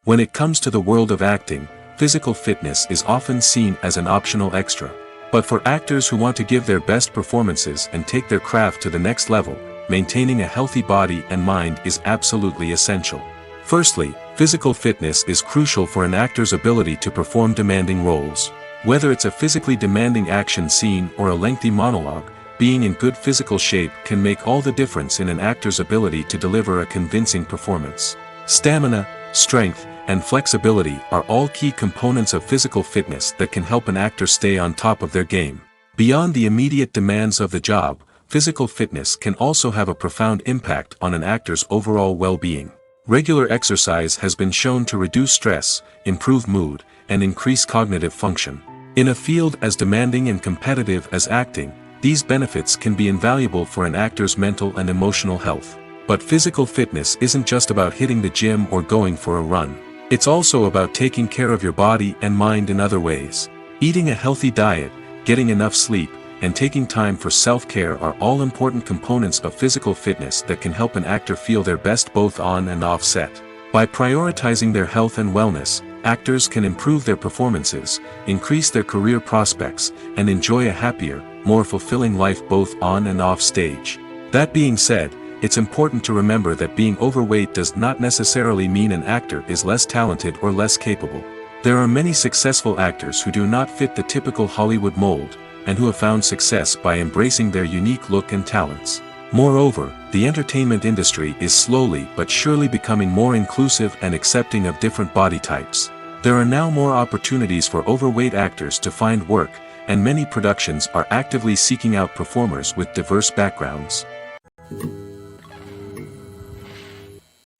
When it comes to the world of acting, physical fitness is often seen as an optional extra. But for actors who want to give their best performances and take their craft to the next level, maintaining a healthy body and mind is absolutely essential. Firstly, physical fitness is crucial for an actor's ability to perform demanding roles. Whether it's a physically demanding action scene or a lengthy monologue, being in good physical shape can make all the difference in an actor's ability to deliver a convincing performance. Stamina, strength, and flexibility are all key components of physical fitness that can help an actor stay on top of their game. Beyond the immediate demands of the job, physical fitness can also have a profound impact on an actor's overall well-being. Regular exercise has been shown to reduce stress, improve mood, and increase cognitive function. In a field as demanding and competitive as acting, These benefits can be invaluable for an actor's mental and emotional health. But physical fitness isn't just about hitting the gym or going for a run. It's also about taking care of your body and mind in other ways. Eating a healthy diet, getting enough sleep, and taking time for self-care are all important components of physical fitness that can help an actor feel their best both on and off set. By prioritizing their health and wellness, actors can improve their performances, increase their career prospects, and enjoy a happier, more fulfilling life both on and off stage. That being said, it's important to remember that being overweight does not necessarily mean an actor is less talented or less capable. There are many successful actors who do not fit the typical Hollywood mold, and who have found success by embracing their unique look and talents. Moreover, the entertainment industry is slowly but surely becoming more inclusive and accepting of different body types. There are now more opportunities for overweight actors to find work, and many productions are actively seeking out performers with diverse backgrounds.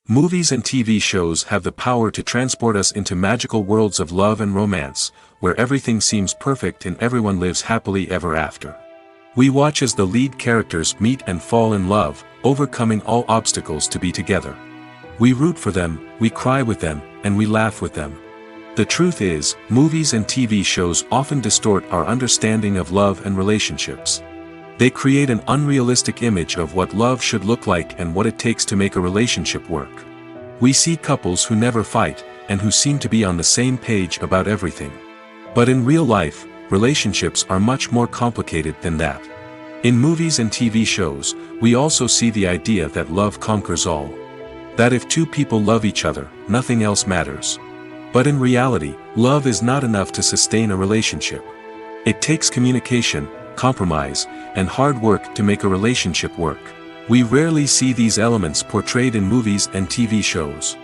Movies and TV shows have the power to transport us into magical worlds of love and romance, where everything seems perfect and everyone lives happily ever after. We watch as the lead characters meet and fall in love, overcoming all obstacles to be together. We root for them, we cry with them, and we laugh with them. The truth is, movies and TV shows often distort our understanding of love and relationships. They create an unrealistic image of what love should look like and what it takes to make a relationship work. We see couples who never fight, and who seem to be on the same page about everything. But in real life, relationships are much more complicated than that. In movies and TV shows, we also see the idea that love conquers all. That if two people love each other, nothing else matters. But in reality, love is not enough to sustain a relationship. It takes communication, compromise, and hard work to make a relationship work. We rarely see these elements portrayed in movies and TV shows.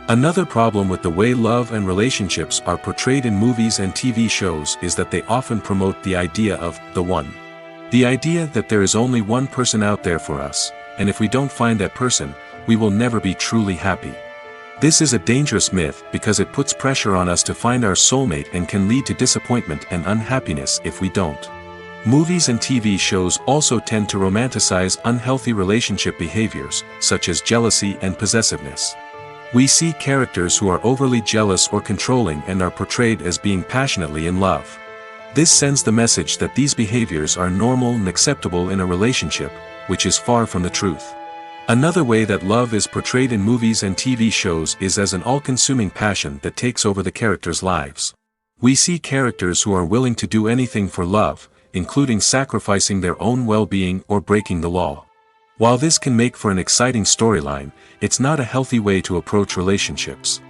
Another problem with the way love and relationships are portrayed in movies and TV shows is that they often promote the idea of the one. The idea that there is only one person out there for us, and if we don't find that person, we will never be truly happy. This is a dangerous myth because it puts pressure on us to find our soulmate and can lead to disappointment and unhappiness if we don't. Movies and TV shows also tend to romanticize unhealthy relationship behaviors, such as jealousy and possessiveness. We see characters who are overly jealous or controlling and are portrayed as being passionately in love. This sends the message that these behaviors are normal and acceptable in a relationship, which is far from the truth. Another way that love is portrayed in movies and TV shows is as an all-consuming passion that takes over the characters' lives. We see characters who are willing to do anything for love, including sacrificing their own well-being or breaking the law. While this can make for an exciting storyline, it's not a healthy way to approach relationships.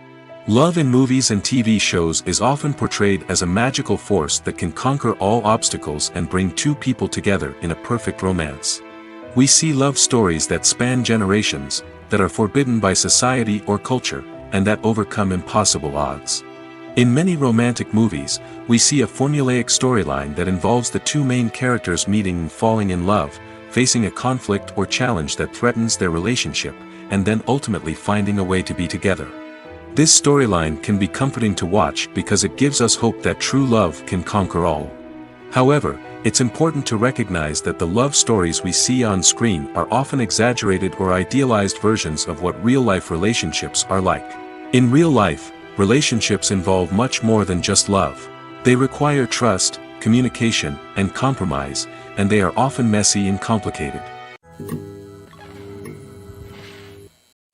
Love in movies and TV shows is often portrayed as a magical force that can conquer all obstacles and bring two people together in a perfect romance. We see love stories that span generations, that are forbidden by society or culture, and that overcome impossible odds. In many romantic movies, we see a formulaic storyline that involves the two main characters meeting and falling in love, facing a conflict or challenge that threatens their relationship, and then ultimately finding a way to be together. This storyline can be comforting to watch because it gives us hope that true love can conquer all. However, it's important to recognize that the love stories we see on screen are often exaggerated or idealized versions of what real-life relationships are like. In real life, relationships involve much more than just love. They require trust, communication, and compromise, and they are often messy and complicated.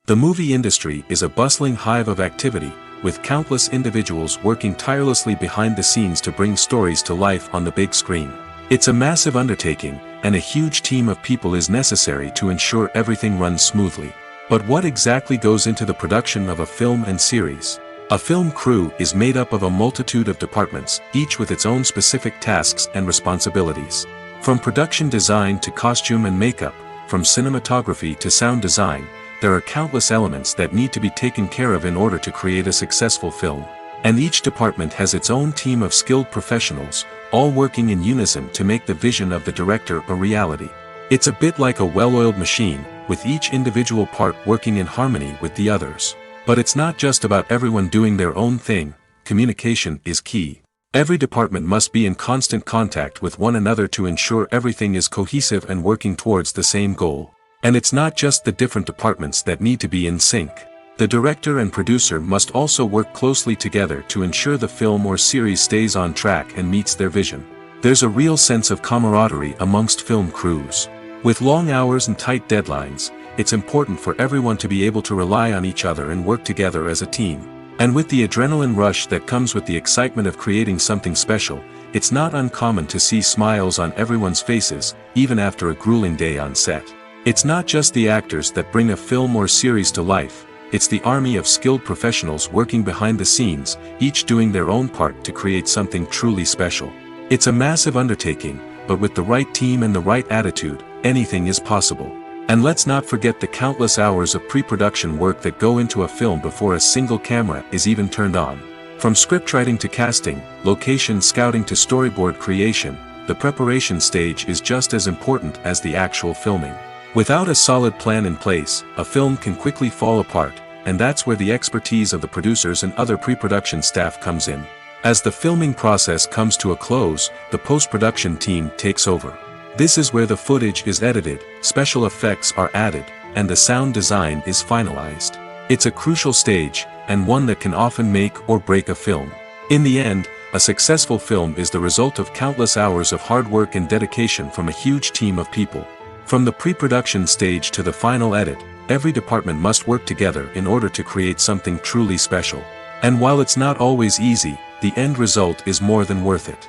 The movie industry is a bustling hive of activity, with countless individuals working tirelessly behind the scenes to bring stories to life on the big screen. It's a massive undertaking, and a huge team of people is necessary to ensure everything runs smoothly. But what exactly goes into the production of a film and series? A film crew is made up of a multitude of departments, each with its own specific tasks and responsibilities. From production design to costume and makeup, from cinematography to sound design, there are countless elements that need to be taken care of in order to create a successful film. And each department has its own team of skilled professionals, all working in unison to make the vision of the director a reality. It's a bit like a well-oiled machine, with each individual part working in harmony with the others. But it's not just about everyone doing their own thing. Communication is key. Every department must be in constant contact with one another to ensure everything is cohesive and working towards the same goal. And it's not just the different departments that need to be in sync. The director and producer must also work closely together to ensure the film or series stays on track and meets their vision. There's a real sense of camaraderie amongst film crews. With long hours and tight deadlines, it's important for everyone to be able to rely on each other and work together as a team. And with the adrenaline rush that comes with the excitement of creating something special, it's not uncommon to see smiles on everyone's faces, even after a grueling day on set. It's not just the actors that bring a film or series to life, it's the army of skilled professionals working behind the scenes, each doing their own part to create something truly special. It's a massive undertaking, but with the right team and the right attitude, anything is possible. And let's not forget the countless hours of pre-production work that go into a film before a single camera is even turned on. From scriptwriting to casting, location scouting to storyboard creation, the preparation stage is just as important as the actual filming. Without a solid plan in place, a film can quickly fall apart, and that's where the expertise of the producers and other pre-production staff comes in. As the filming process comes to a close, the post-production team takes over. This is where the footage is edited, special effects are added, and the sound design is finalized. It's a crucial stage, and one that can often make or break a film. In the end, a successful film is the result of countless hours of hard work and dedication from a huge team of people. From the pre-production stage to the final edit, every department must work together in order to create something truly special. And while it's not always easy, the end result is more than worth it.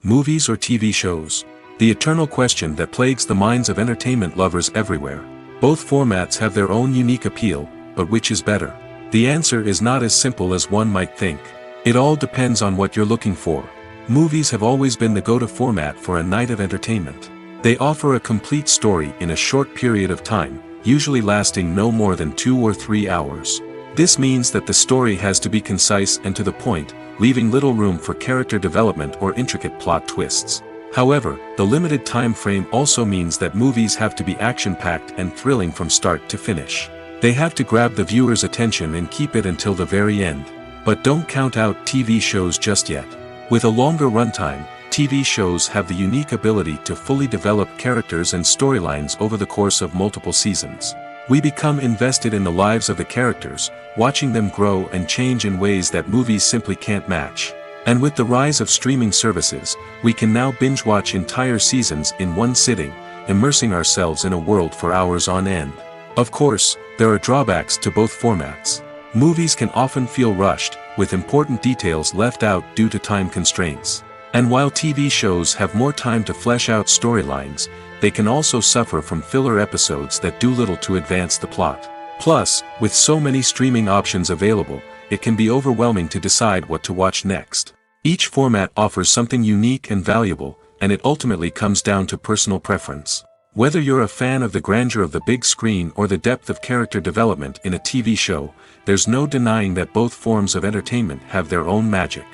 Movies or TV shows? The eternal question that plagues the minds of entertainment lovers everywhere. Both formats have their own unique appeal, but which is better? The answer is not as simple as one might think. It all depends on what you're looking for. Movies have always been the go-to format for a night of entertainment. They offer a complete story in a short period of time, usually lasting no more than 2 or 3 hours. This means that the story has to be concise and to the point, leaving little room for character development or intricate plot twists. However, the limited time frame also means that movies have to be action-packed and thrilling from start to finish. They have to grab the viewer's attention and keep it until the very end. But don't count out TV shows just yet. With a longer runtime, TV shows have the unique ability to fully develop characters and storylines over the course of multiple seasons. We become invested in the lives of the characters, watching them grow and change in ways that movies simply can't match. And with the rise of streaming services, we can now binge-watch entire seasons in one sitting, immersing ourselves in a world for hours on end. Of course, there are drawbacks to both formats. Movies can often feel rushed, with important details left out due to time constraints. And while TV shows have more time to flesh out storylines, they can also suffer from filler episodes that do little to advance the plot. Plus, with so many streaming options available, it can be overwhelming to decide what to watch next. Each format offers something unique and valuable, and it ultimately comes down to personal preference. Whether you're a fan of the grandeur of the big screen or the depth of character development in a TV show, there's no denying that both forms of entertainment have their own magic.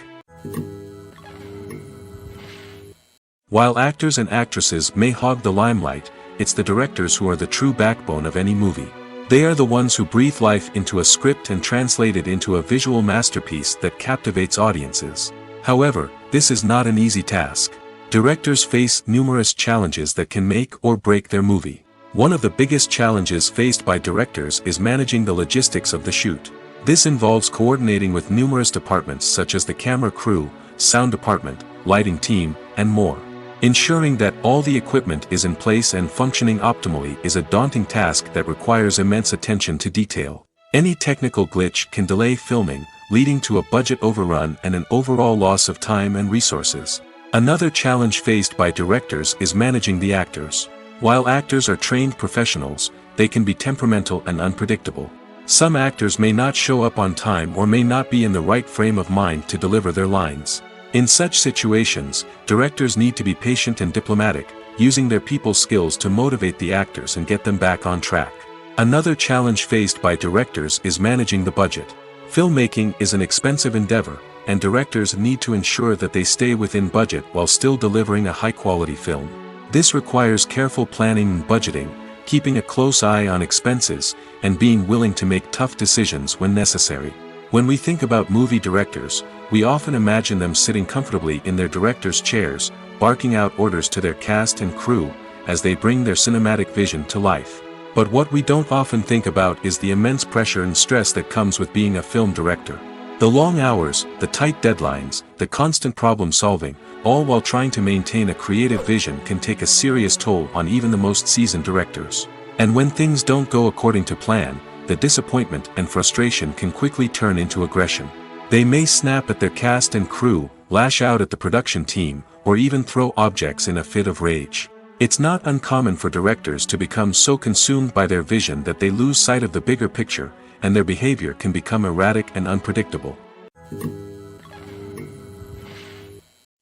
While actors and actresses may hog the limelight, it's the directors who are the true backbone of any movie. They are the ones who breathe life into a script and translate it into a visual masterpiece that captivates audiences. However, this is not an easy task. Directors face numerous challenges that can make or break their movie. One of the biggest challenges faced by directors is managing the logistics of the shoot. This involves coordinating with numerous departments such as the camera crew, sound department, lighting team, and more. Ensuring that all the equipment is in place and functioning optimally is a daunting task that requires immense attention to detail. Any technical glitch can delay filming, leading to a budget overrun and an overall loss of time and resources. Another challenge faced by directors is managing the actors. While actors are trained professionals, they can be temperamental and unpredictable. Some actors may not show up on time or may not be in the right frame of mind to deliver their lines. In such situations, directors need to be patient and diplomatic, using their people skills to motivate the actors and get them back on track. Another challenge faced by directors is managing the budget. Filmmaking is an expensive endeavor, and directors need to ensure that they stay within budget while still delivering a high-quality film. This requires careful planning and budgeting, keeping a close eye on expenses, and being willing to make tough decisions when necessary. When we think about movie directors, we often imagine them sitting comfortably in their director's chairs, barking out orders to their cast and crew, as they bring their cinematic vision to life. But what we don't often think about is the immense pressure and stress that comes with being a film director. The long hours, the tight deadlines, the constant problem solving, all while trying to maintain a creative vision can take a serious toll on even the most seasoned directors. And when things don't go according to plan, the disappointment and frustration can quickly turn into aggression. They may snap at their cast and crew, lash out at the production team, or even throw objects in a fit of rage. It's not uncommon for directors to become so consumed by their vision that they lose sight of the bigger picture, and their behavior can become erratic and unpredictable.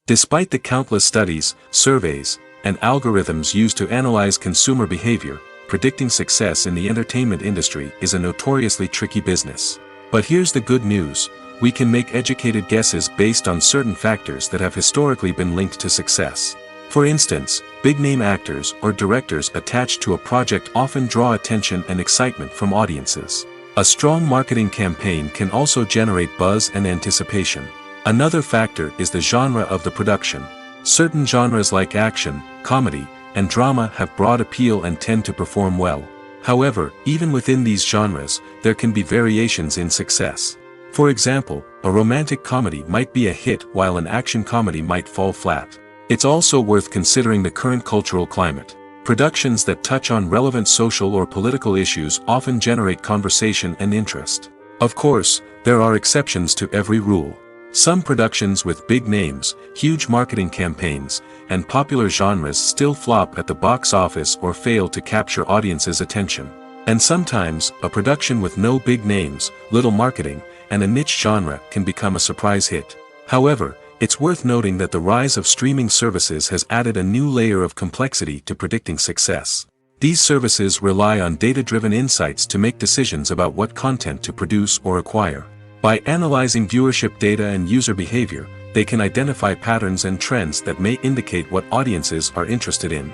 Despite the countless studies, surveys, and algorithms used to analyze consumer behavior, predicting success in the entertainment industry is a notoriously tricky business. But here's the good news: we can make educated guesses based on certain factors that have historically been linked to success. For instance, big-name actors or directors attached to a project often draw attention and excitement from audiences. A strong marketing campaign can also generate buzz and anticipation. Another factor is the genre of the production. Certain genres like action, comedy, and drama have broad appeal and tend to perform well. However, even within these genres, there can be variations in success. For example, a romantic comedy might be a hit while an action comedy might fall flat. It's also worth considering the current cultural climate. Productions that touch on relevant social or political issues often generate conversation and interest. Of course, there are exceptions to every rule. Some productions with big names, huge marketing campaigns, and popular genres still flop at the box office or fail to capture audiences' attention. And sometimes, a production with no big names, little marketing, and a niche genre can become a surprise hit. However, it's worth noting that the rise of streaming services has added a new layer of complexity to predicting success. These services rely on data-driven insights to make decisions about what content to produce or acquire. By analyzing viewership data and user behavior, they can identify patterns and trends that may indicate what audiences are interested in.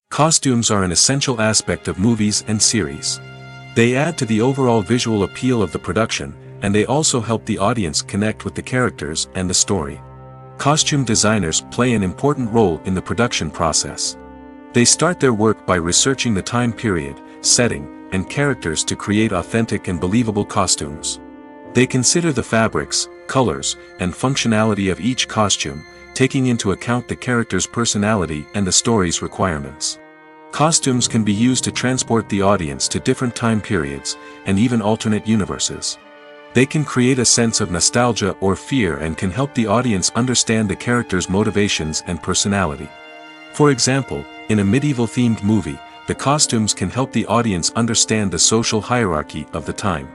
Costumes are an essential aspect of movies and series. They add to the overall visual appeal of the production, and they also help the audience connect with the characters and the story. Costume designers play an important role in the production process. They start their work by researching the time period, setting, and characters to create authentic and believable costumes. They consider the fabrics, colors, and functionality of each costume, taking into account the character's personality and the story's requirements. Costumes can be used to transport the audience to different time periods, and even alternate universes. They can create a sense of nostalgia or fear and can help the audience understand the character's motivations and personality. For example, in a medieval-themed movie, the costumes can help the audience understand the social hierarchy of the time.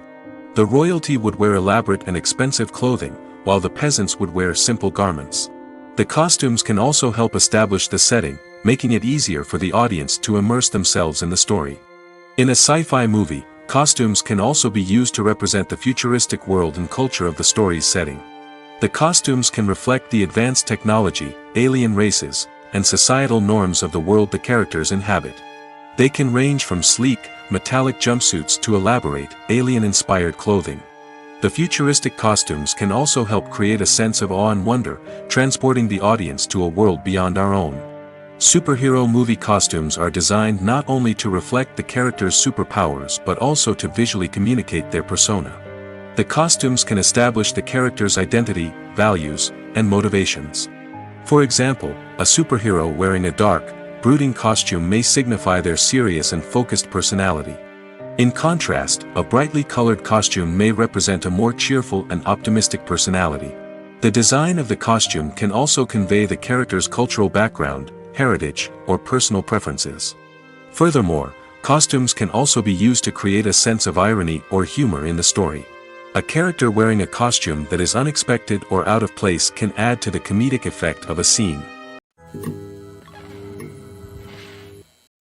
The royalty would wear elaborate and expensive clothing, while the peasants would wear simple garments. The costumes can also help establish the setting, making it easier for the audience to immerse themselves in the story. In a sci-fi movie, costumes can also be used to represent the futuristic world and culture of the story's setting. The costumes can reflect the advanced technology, alien races, and societal norms of the world the characters inhabit. They can range from sleek, metallic jumpsuits to elaborate, alien-inspired clothing. The futuristic costumes can also help create a sense of awe and wonder, transporting the audience to a world beyond our own. Superhero movie costumes are designed not only to reflect the character's superpowers but also to visually communicate their persona. The costumes can establish the character's identity, values, and motivations. For example, a superhero wearing a dark, brooding costume may signify their serious and focused personality. In contrast, a brightly colored costume may represent a more cheerful and optimistic personality. The design of the costume can also convey the character's cultural background, heritage, or personal preferences. Furthermore, costumes can also be used to create a sense of irony or humor in the story. A character wearing a costume that is unexpected or out of place can add to the comedic effect of a scene.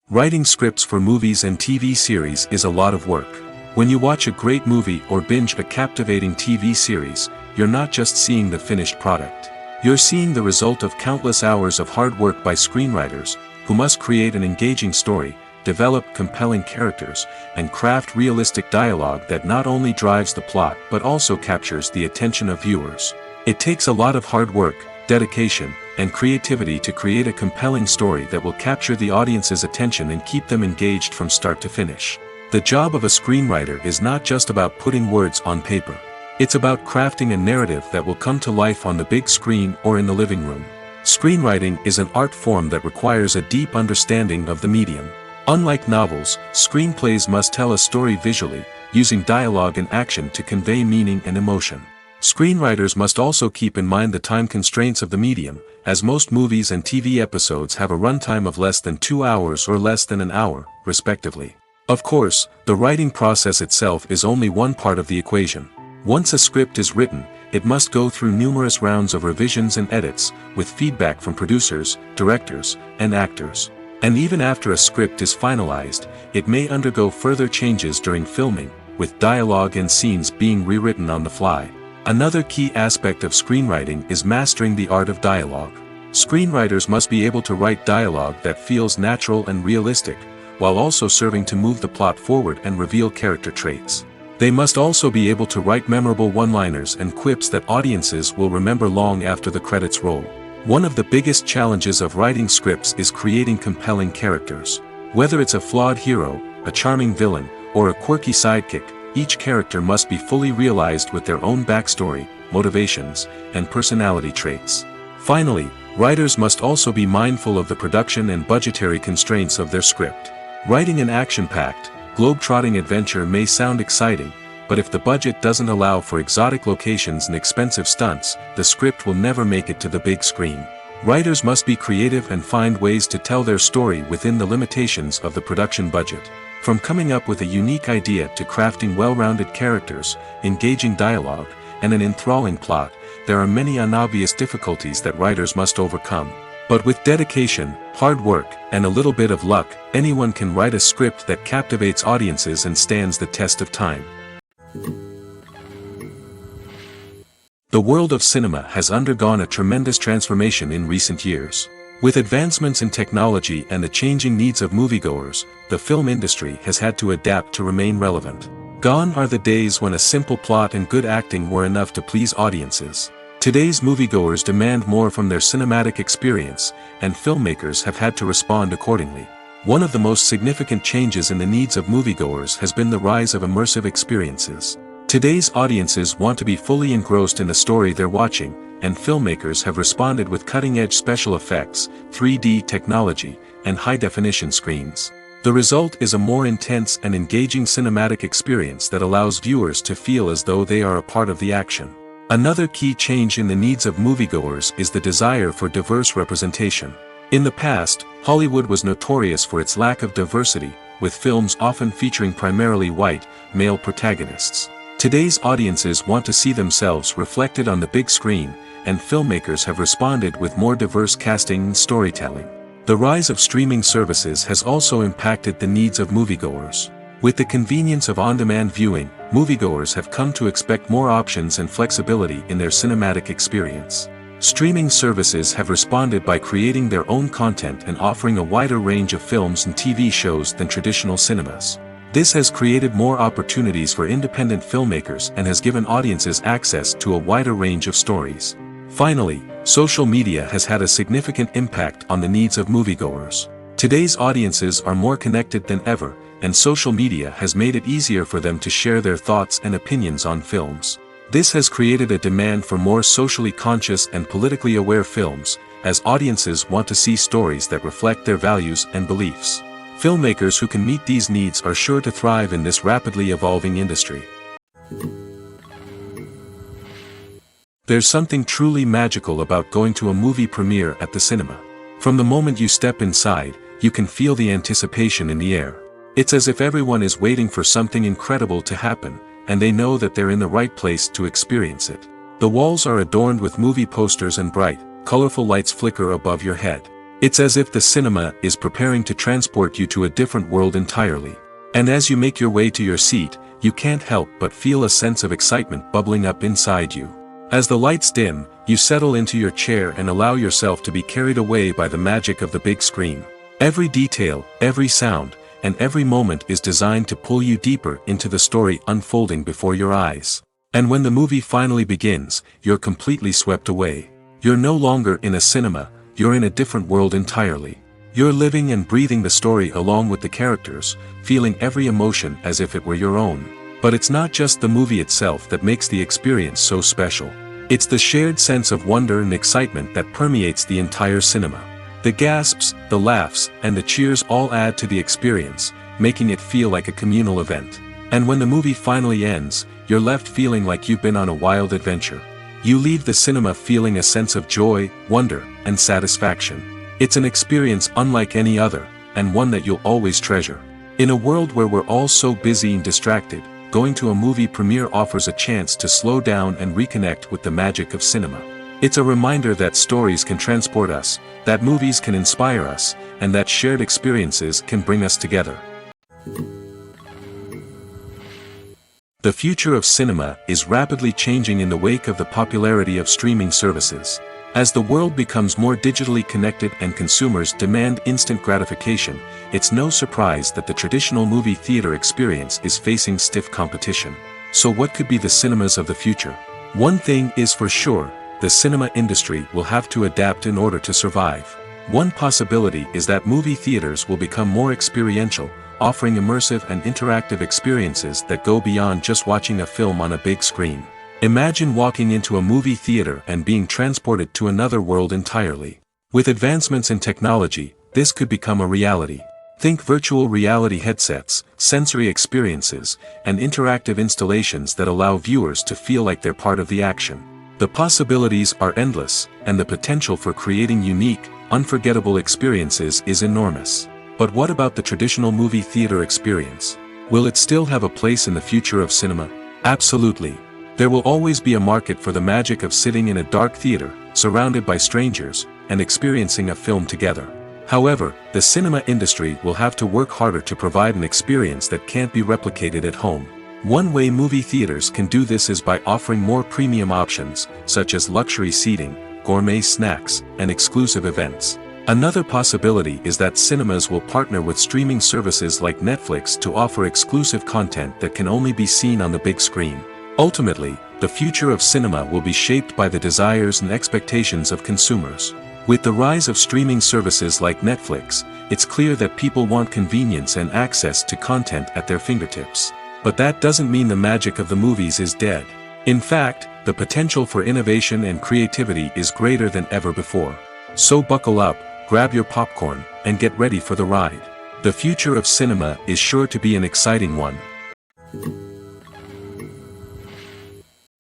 Writing scripts for movies and TV series is a lot of work. When you watch a great movie or binge a captivating TV series, you're not just seeing the finished product. You're seeing the result of countless hours of hard work by screenwriters, who must create an engaging story, develop compelling characters, and craft realistic dialogue that not only drives the plot but also captures the attention of viewers. It takes a lot of hard work, dedication, and creativity to create a compelling story that will capture the audience's attention and keep them engaged from start to finish. The job of a screenwriter is not just about putting words on paper. It's about crafting a narrative that will come to life on the big screen or in the living room. Screenwriting is an art form that requires a deep understanding of the medium. Unlike novels, screenplays must tell a story visually, using dialogue and action to convey meaning and emotion. Screenwriters must also keep in mind the time constraints of the medium, as most movies and TV episodes have a runtime of less than 2 hours or less than an hour, respectively. Of course, the writing process itself is only one part of the equation. Once a script is written, it must go through numerous rounds of revisions and edits, with feedback from producers, directors, and actors. And even after a script is finalized, it may undergo further changes during filming, with dialogue and scenes being rewritten on the fly. Another key aspect of screenwriting is mastering the art of dialogue. Screenwriters must be able to write dialogue that feels natural and realistic, while also serving to move the plot forward and reveal character traits. They must also be able to write memorable one-liners and quips that audiences will remember long after the credits roll. One of the biggest challenges of writing scripts is creating compelling characters. Whether it's a flawed hero, a charming villain, or a quirky sidekick, each character must be fully realized with their own backstory, motivations, and personality traits. Finally, writers must also be mindful of the production and budgetary constraints of their script. Writing an action-packed, globe-trotting adventure may sound exciting, but if the budget doesn't allow for exotic locations and expensive stunts, the script will never make it to the big screen. Writers must be creative and find ways to tell their story within the limitations of the production budget. From coming up with a unique idea to crafting well-rounded characters, engaging dialogue, and an enthralling plot, there are many unobvious difficulties that writers must overcome. But with dedication, hard work, and a little bit of luck, anyone can write a script that captivates audiences and stands the test of time. The world of cinema has undergone a tremendous transformation in recent years. With advancements in technology and the changing needs of moviegoers, the film industry has had to adapt to remain relevant. Gone are the days when a simple plot and good acting were enough to please audiences. Today's moviegoers demand more from their cinematic experience, and filmmakers have had to respond accordingly. One of the most significant changes in the needs of moviegoers has been the rise of immersive experiences. Today's audiences want to be fully engrossed in the story they're watching, and filmmakers have responded with cutting-edge special effects, 3D technology, and high-definition screens. The result is a more intense and engaging cinematic experience that allows viewers to feel as though they are a part of the action. Another key change in the needs of moviegoers is the desire for diverse representation. In the past, Hollywood was notorious for its lack of diversity, with films often featuring primarily white, male protagonists. Today's audiences want to see themselves reflected on the big screen, and filmmakers have responded with more diverse casting and storytelling. The rise of streaming services has also impacted the needs of moviegoers. With the convenience of on-demand viewing, moviegoers have come to expect more options and flexibility in their cinematic experience. Streaming services have responded by creating their own content and offering a wider range of films and TV shows than traditional cinemas. This has created more opportunities for independent filmmakers and has given audiences access to a wider range of stories. Finally, social media has had a significant impact on the needs of moviegoers. Today's audiences are more connected than ever, and social media has made it easier for them to share their thoughts and opinions on films. This has created a demand for more socially conscious and politically aware films, as audiences want to see stories that reflect their values and beliefs. Filmmakers who can meet these needs are sure to thrive in this rapidly evolving industry. There's something truly magical about going to a movie premiere at the cinema. From the moment you step inside, you can feel the anticipation in the air. It's as if everyone is waiting for something incredible to happen, and they know that they're in the right place to experience it. The walls are adorned with movie posters and bright, colorful lights flicker above your head. It's as if the cinema is preparing to transport you to a different world entirely. And as you make your way to your seat, you can't help but feel a sense of excitement bubbling up inside you. As the lights dim, you settle into your chair and allow yourself to be carried away by the magic of the big screen. Every detail, every sound, and every moment is designed to pull you deeper into the story unfolding before your eyes. And when the movie finally begins, you're completely swept away. You're no longer in a cinema, you're in a different world entirely. You're living and breathing the story along with the characters, feeling every emotion as if it were your own. But it's not just the movie itself that makes the experience so special. It's the shared sense of wonder and excitement that permeates the entire cinema. The gasps, the laughs, and the cheers all add to the experience, making it feel like a communal event. And when the movie finally ends, you're left feeling like you've been on a wild adventure. You leave the cinema feeling a sense of joy, wonder, and satisfaction. It's an experience unlike any other, and one that you'll always treasure. In a world where we're all so busy and distracted, going to a movie premiere offers a chance to slow down and reconnect with the magic of cinema. It's a reminder that stories can transport us, that movies can inspire us, and that shared experiences can bring us together. The future of cinema is rapidly changing in the wake of the popularity of streaming services. As the world becomes more digitally connected and consumers demand instant gratification, it's no surprise that the traditional movie theater experience is facing stiff competition. So what could be the cinemas of the future? One thing is for sure, the cinema industry will have to adapt in order to survive. One possibility is that movie theaters will become more experiential, offering immersive and interactive experiences that go beyond just watching a film on a big screen. Imagine walking into a movie theater and being transported to another world entirely. With advancements in technology, this could become a reality. Think virtual reality headsets, sensory experiences, and interactive installations that allow viewers to feel like they're part of the action. The possibilities are endless, and the potential for creating unique, unforgettable experiences is enormous. But what about the traditional movie theater experience? Will it still have a place in the future of cinema? Absolutely. There will always be a market for the magic of sitting in a dark theater, surrounded by strangers, and experiencing a film together. However, the cinema industry will have to work harder to provide an experience that can't be replicated at home. One way movie theaters can do this is by offering more premium options, such as luxury seating, gourmet snacks, and exclusive events. Another possibility is that cinemas will partner with streaming services like Netflix to offer exclusive content that can only be seen on the big screen. Ultimately, the future of cinema will be shaped by the desires and expectations of consumers. With the rise of streaming services like Netflix, it's clear that people want convenience and access to content at their fingertips. But that doesn't mean the magic of the movies is dead. In fact, the potential for innovation and creativity is greater than ever before. So buckle up, grab your popcorn, and get ready for the ride. The future of cinema is sure to be an exciting one.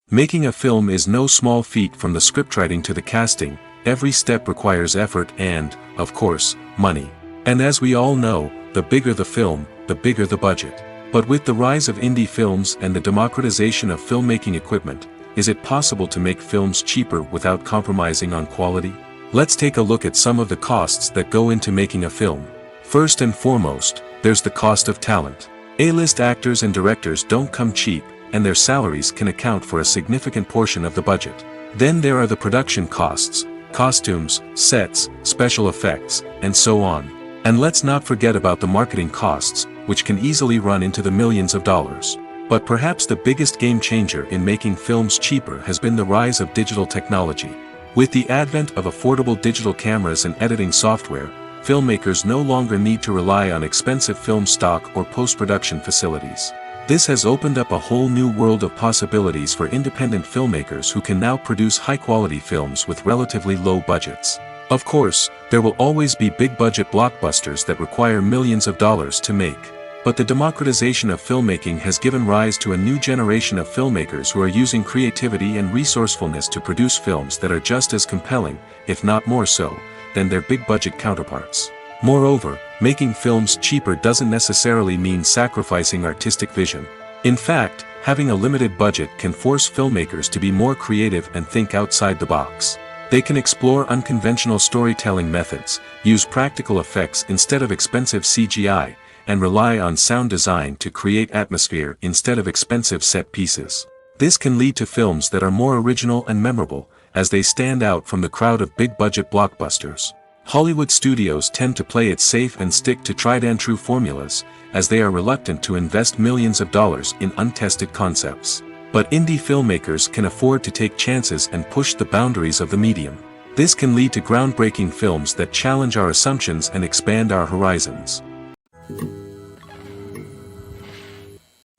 Making a film is no small feat. From the scriptwriting to the casting, every step requires effort and, of course, money. And as we all know, the bigger the film, the bigger the budget. But with the rise of indie films and the democratization of filmmaking equipment, is it possible to make films cheaper without compromising on quality? Let's take a look at some of the costs that go into making a film. First and foremost, there's the cost of talent. A-list actors and directors don't come cheap, and their salaries can account for a significant portion of the budget. Then there are the production costs, costumes, sets, special effects, and so on. And let's not forget about the marketing costs, which can easily run into the millions of dollars. But perhaps the biggest game changer in making films cheaper has been the rise of digital technology. With the advent of affordable digital cameras and editing software, filmmakers no longer need to rely on expensive film stock or post-production facilities. This has opened up a whole new world of possibilities for independent filmmakers who can now produce high-quality films with relatively low budgets. Of course, there will always be big-budget blockbusters that require millions of dollars to make. But the democratization of filmmaking has given rise to a new generation of filmmakers who are using creativity and resourcefulness to produce films that are just as compelling, if not more so, than their big-budget counterparts. Moreover, making films cheaper doesn't necessarily mean sacrificing artistic vision. In fact, having a limited budget can force filmmakers to be more creative and think outside the box. They can explore unconventional storytelling methods, use practical effects instead of expensive CGI, and rely on sound design to create atmosphere instead of expensive set pieces. This can lead to films that are more original and memorable, as they stand out from the crowd of big-budget blockbusters. Hollywood studios tend to play it safe and stick to tried-and-true formulas, as they are reluctant to invest millions of dollars in untested concepts. But indie filmmakers can afford to take chances and push the boundaries of the medium. This can lead to groundbreaking films that challenge our assumptions and expand our horizons.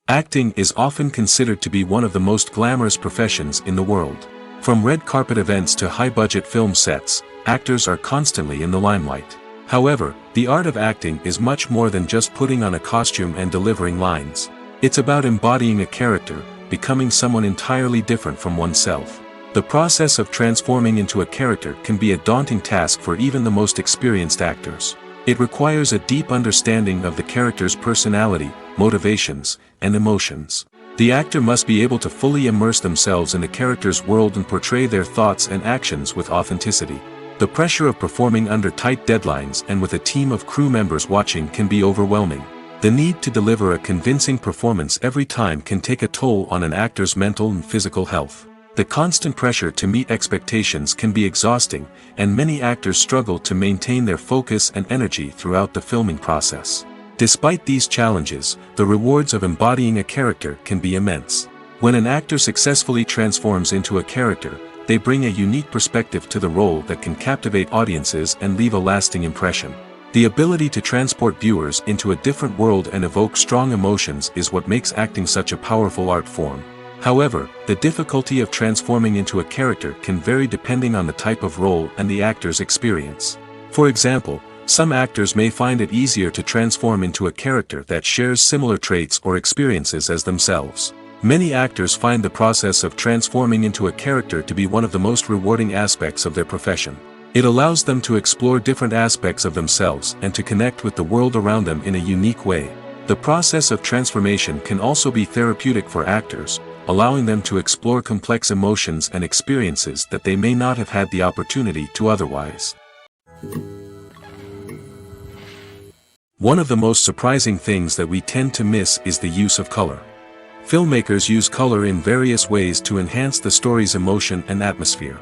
Acting is often considered to be one of the most glamorous professions in the world. From red carpet events to high-budget film sets, actors are constantly in the limelight. However, the art of acting is much more than just putting on a costume and delivering lines. It's about embodying a character, becoming someone entirely different from oneself. The process of transforming into a character can be a daunting task for even the most experienced actors. It requires a deep understanding of the character's personality, motivations, and emotions. The actor must be able to fully immerse themselves in the character's world and portray their thoughts and actions with authenticity. The pressure of performing under tight deadlines and with a team of crew members watching can be overwhelming. The need to deliver a convincing performance every time can take a toll on an actor's mental and physical health. The constant pressure to meet expectations can be exhausting, and many actors struggle to maintain their focus and energy throughout the filming process. Despite these challenges, the rewards of embodying a character can be immense. When an actor successfully transforms into a character, they bring a unique perspective to the role that can captivate audiences and leave a lasting impression. The ability to transport viewers into a different world and evoke strong emotions is what makes acting such a powerful art form. However, the difficulty of transforming into a character can vary depending on the type of role and the actor's experience. For example, some actors may find it easier to transform into a character that shares similar traits or experiences as themselves. Many actors find the process of transforming into a character to be one of the most rewarding aspects of their profession. It allows them to explore different aspects of themselves and to connect with the world around them in a unique way. The process of transformation can also be therapeutic for actors, allowing them to explore complex emotions and experiences that they may not have had the opportunity to otherwise. One of the most surprising things that we tend to miss is the use of color. Filmmakers use color in various ways to enhance the story's emotion and atmosphere.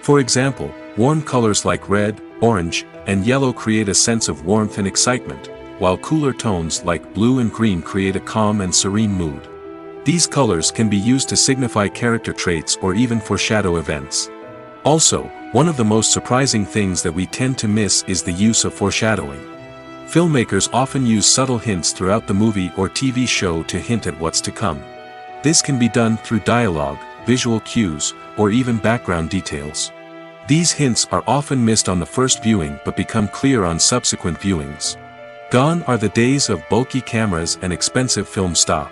For example, warm colors like red, orange, and yellow create a sense of warmth and excitement, while cooler tones like blue and green create a calm and serene mood. These colors can be used to signify character traits or even foreshadow events. Also, one of the most surprising things that we tend to miss is the use of foreshadowing. Filmmakers often use subtle hints throughout the movie or TV show to hint at what's to come. This can be done through dialogue, visual cues, or even background details. These hints are often missed on the first viewing but become clear on subsequent viewings. Gone are the days of bulky cameras and expensive film stock.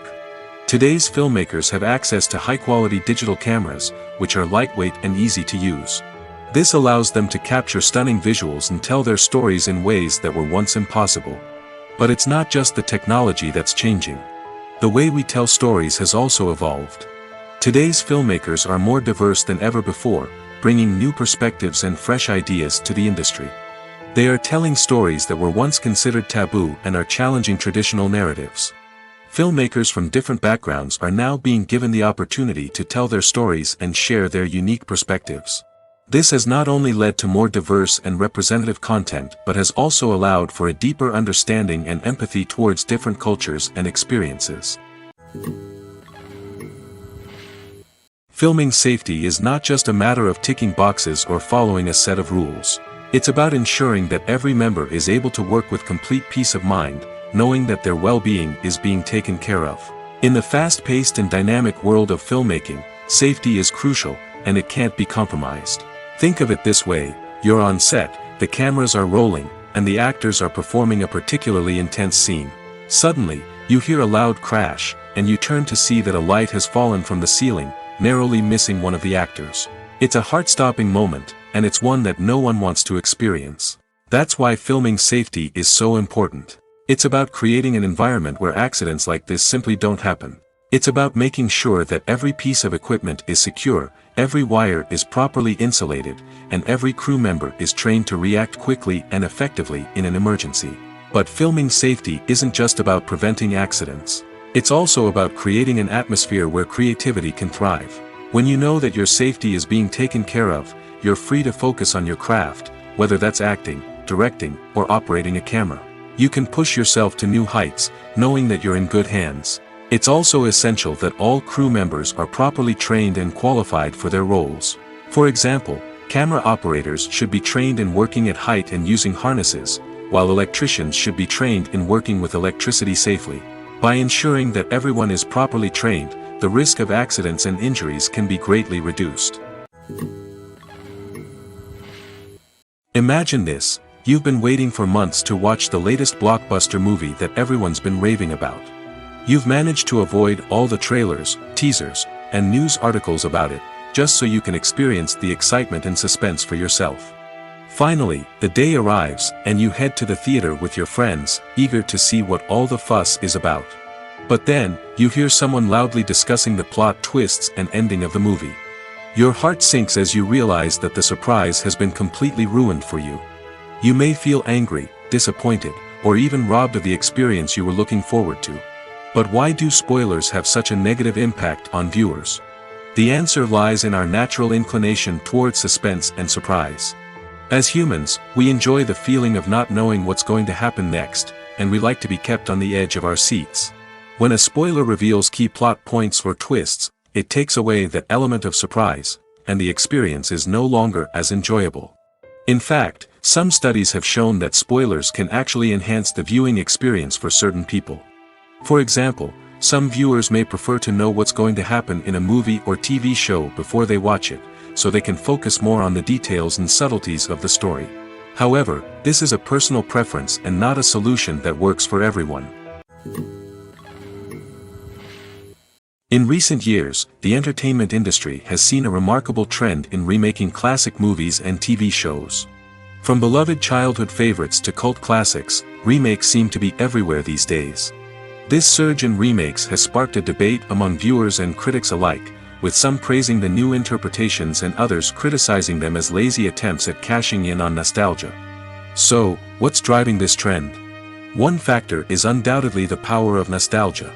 Today's filmmakers have access to high-quality digital cameras, which are lightweight and easy to use. This allows them to capture stunning visuals and tell their stories in ways that were once impossible. But it's not just the technology that's changing. The way we tell stories has also evolved. Today's filmmakers are more diverse than ever before, bringing new perspectives and fresh ideas to the industry. They are telling stories that were once considered taboo and are challenging traditional narratives. Filmmakers from different backgrounds are now being given the opportunity to tell their stories and share their unique perspectives. This has not only led to more diverse and representative content but has also allowed for a deeper understanding and empathy towards different cultures and experiences. Filming safety is not just a matter of ticking boxes or following a set of rules. It's about ensuring that every member is able to work with complete peace of mind, knowing that their well-being is being taken care of. In the fast-paced and dynamic world of filmmaking, safety is crucial, and it can't be compromised. Think of it this way: you're on set, the cameras are rolling, and the actors are performing a particularly intense scene. Suddenly, you hear a loud crash, and you turn to see that a light has fallen from the ceiling, narrowly missing one of the actors. It's a heart-stopping moment, and it's one that no one wants to experience. That's why filming safety is so important. It's about creating an environment where accidents like this simply don't happen. It's about making sure that every piece of equipment is secure, every wire is properly insulated, and every crew member is trained to react quickly and effectively in an emergency. But filming safety isn't just about preventing accidents. It's also about creating an atmosphere where creativity can thrive. When you know that your safety is being taken care of, you're free to focus on your craft, whether that's acting, directing, or operating a camera. You can push yourself to new heights, knowing that you're in good hands. It's also essential that all crew members are properly trained and qualified for their roles. For example, camera operators should be trained in working at height and using harnesses, while electricians should be trained in working with electricity safely. By ensuring that everyone is properly trained, the risk of accidents and injuries can be greatly reduced. Imagine this: you've been waiting for months to watch the latest blockbuster movie that everyone's been raving about. You've managed to avoid all the trailers, teasers, and news articles about it, just so you can experience the excitement and suspense for yourself. Finally, the day arrives, and you head to the theater with your friends, eager to see what all the fuss is about. But then, you hear someone loudly discussing the plot twists and ending of the movie. Your heart sinks as you realize that the surprise has been completely ruined for you. You may feel angry, disappointed, or even robbed of the experience you were looking forward to. But why do spoilers have such a negative impact on viewers? The answer lies in our natural inclination towards suspense and surprise. As humans, we enjoy the feeling of not knowing what's going to happen next, and we like to be kept on the edge of our seats. When a spoiler reveals key plot points or twists, it takes away that element of surprise, and the experience is no longer as enjoyable. In fact, some studies have shown that spoilers can actually enhance the viewing experience for certain people. For example, some viewers may prefer to know what's going to happen in a movie or TV show before they watch it, so they can focus more on the details and subtleties of the story. However, this is a personal preference and not a solution that works for everyone. In recent years, the entertainment industry has seen a remarkable trend in remaking classic movies and TV shows. From beloved childhood favorites to cult classics, remakes seem to be everywhere these days. This surge in remakes has sparked a debate among viewers and critics alike, with some praising the new interpretations and others criticizing them as lazy attempts at cashing in on nostalgia. So, what's driving this trend? One factor is undoubtedly the power of nostalgia.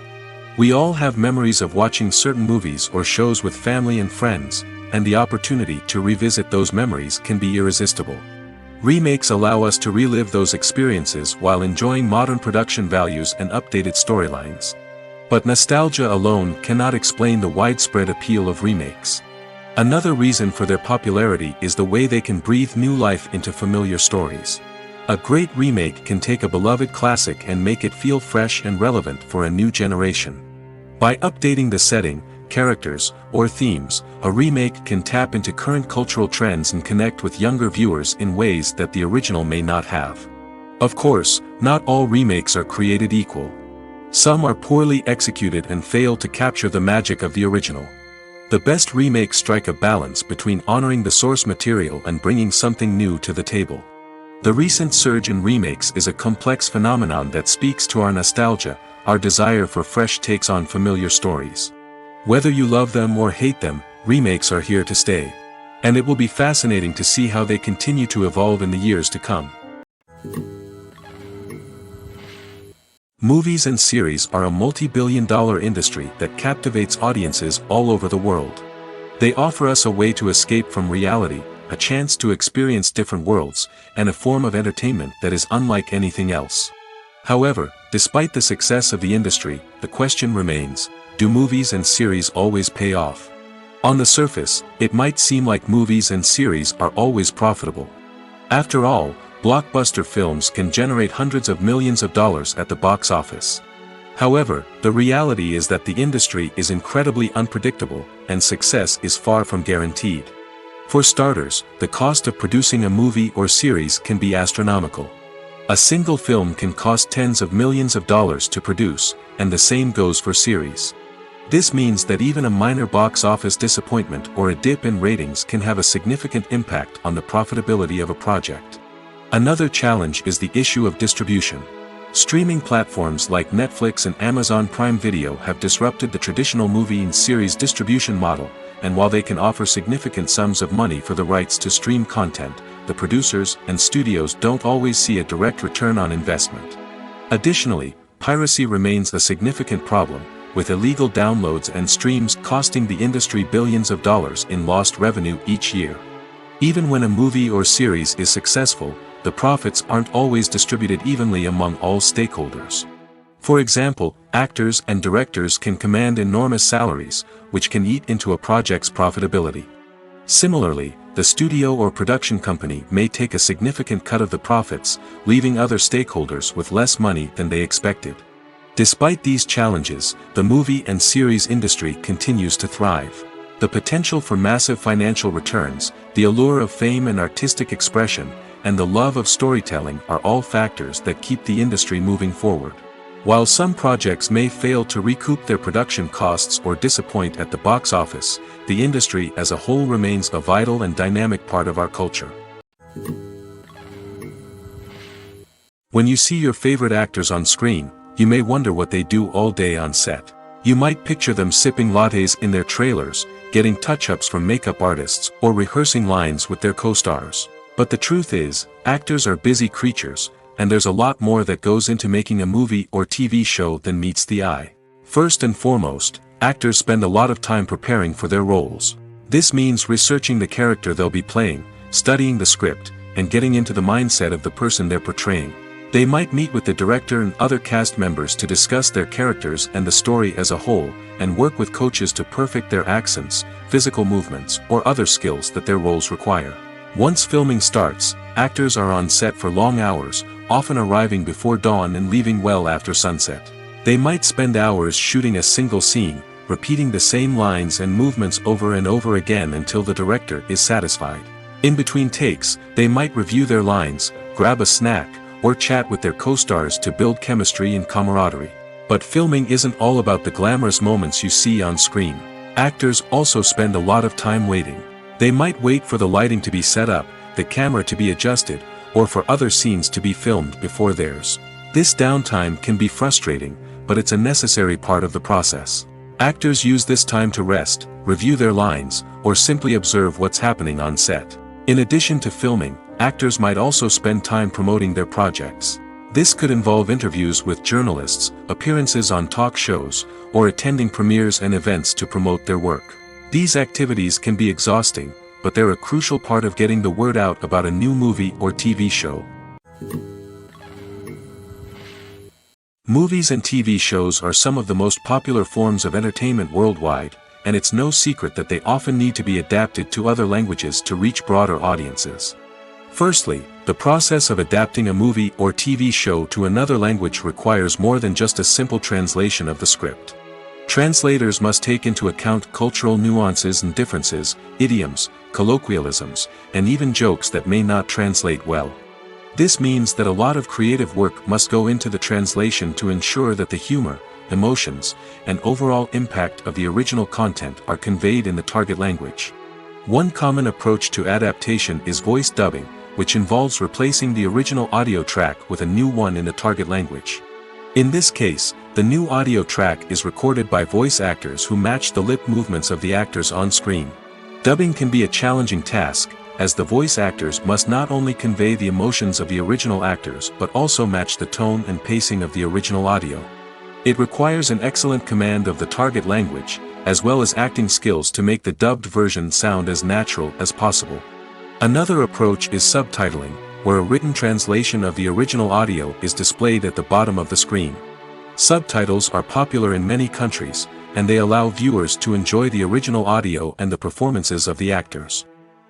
We all have memories of watching certain movies or shows with family and friends, and the opportunity to revisit those memories can be irresistible. Remakes allow us to relive those experiences while enjoying modern production values and updated storylines. But nostalgia alone cannot explain the widespread appeal of remakes. Another reason for their popularity is the way they can breathe new life into familiar stories. A great remake can take a beloved classic and make it feel fresh and relevant for a new generation. By updating the setting, characters, or themes, a remake can tap into current cultural trends and connect with younger viewers in ways that the original may not have. Of course, not all remakes are created equal. Some are poorly executed and fail to capture the magic of the original. The best remakes strike a balance between honoring the source material and bringing something new to the table. The recent surge in remakes is a complex phenomenon that speaks to our nostalgia, our desire for fresh takes on familiar stories. Whether you love them or hate them, remakes are here to stay. And it will be fascinating to see how they continue to evolve in the years to come. Movies and series are a multi-billion-dollar industry that captivates audiences all over the world. They offer us a way to escape from reality, a chance to experience different worlds, and a form of entertainment that is unlike anything else. However, despite the success of the industry, the question remains: do movies and series always pay off? On the surface, it might seem like movies and series are always profitable. After all, blockbuster films can generate hundreds of millions of dollars at the box office. However, the reality is that the industry is incredibly unpredictable, and success is far from guaranteed. For starters, the cost of producing a movie or series can be astronomical. A single film can cost tens of millions of dollars to produce, and the same goes for series. This means that even a minor box office disappointment or a dip in ratings can have a significant impact on the profitability of a project. Another challenge is the issue of distribution. Streaming platforms like Netflix and Amazon Prime Video have disrupted the traditional movie and series distribution model, and while they can offer significant sums of money for the rights to stream content, the producers and studios don't always see a direct return on investment. Additionally, piracy remains a significant problem, with illegal downloads and streams costing the industry billions of dollars in lost revenue each year. Even when a movie or series is successful, the profits aren't always distributed evenly among all stakeholders. For example, actors and directors can command enormous salaries, which can eat into a project's profitability. Similarly, the studio or production company may take a significant cut of the profits, leaving other stakeholders with less money than they expected. Despite these challenges, the movie and series industry continues to thrive. The potential for massive financial returns, the allure of fame and artistic expression, and the love of storytelling are all factors that keep the industry moving forward. While some projects may fail to recoup their production costs or disappoint at the box office, the industry as a whole remains a vital and dynamic part of our culture. When you see your favorite actors on screen, you may wonder what they do all day on set. You might picture them sipping lattes in their trailers, getting touch-ups from makeup artists, or rehearsing lines with their co-stars. But the truth is, actors are busy creatures, and there's a lot more that goes into making a movie or TV show than meets the eye. First and foremost, actors spend a lot of time preparing for their roles. This means researching the character they'll be playing, studying the script, and getting into the mindset of the person they're portraying. They might meet with the director and other cast members to discuss their characters and the story as a whole, and work with coaches to perfect their accents, physical movements, or other skills that their roles require. Once filming starts, actors are on set for long hours, often arriving before dawn and leaving well after sunset. They might spend hours shooting a single scene, repeating the same lines and movements over and over again until the director is satisfied. In between takes, they might review their lines, grab a snack, or chat with their co-stars to build chemistry and camaraderie. But filming isn't all about the glamorous moments you see on screen. Actors also spend a lot of time waiting. They might wait for the lighting to be set up, the camera to be adjusted, or for other scenes to be filmed before theirs. This downtime can be frustrating, but it's a necessary part of the process. Actors use this time to rest, review their lines, or simply observe what's happening on set. In addition to filming, actors might also spend time promoting their projects. This could involve interviews with journalists, appearances on talk shows, or attending premieres and events to promote their work. These activities can be exhausting, but they're a crucial part of getting the word out about a new movie or TV show. Movies and TV shows are some of the most popular forms of entertainment worldwide, and it's no secret that they often need to be adapted to other languages to reach broader audiences. Firstly, the process of adapting a movie or TV show to another language requires more than just a simple translation of the script. Translators must take into account cultural nuances and differences, idioms, colloquialisms, and even jokes that may not translate well. This means that a lot of creative work must go into the translation to ensure that the humor, emotions, and overall impact of the original content are conveyed in the target language. One common approach to adaptation is voice dubbing, which involves replacing the original audio track with a new one in the target language. In this case, the new audio track is recorded by voice actors who match the lip movements of the actors on screen. Dubbing can be a challenging task, as the voice actors must not only convey the emotions of the original actors but also match the tone and pacing of the original audio. It requires an excellent command of the target language, as well as acting skills to make the dubbed version sound as natural as possible. Another approach is subtitling, where a written translation of the original audio is displayed at the bottom of the screen. Subtitles are popular in many countries, and they allow viewers to enjoy the original audio and the performances of the actors.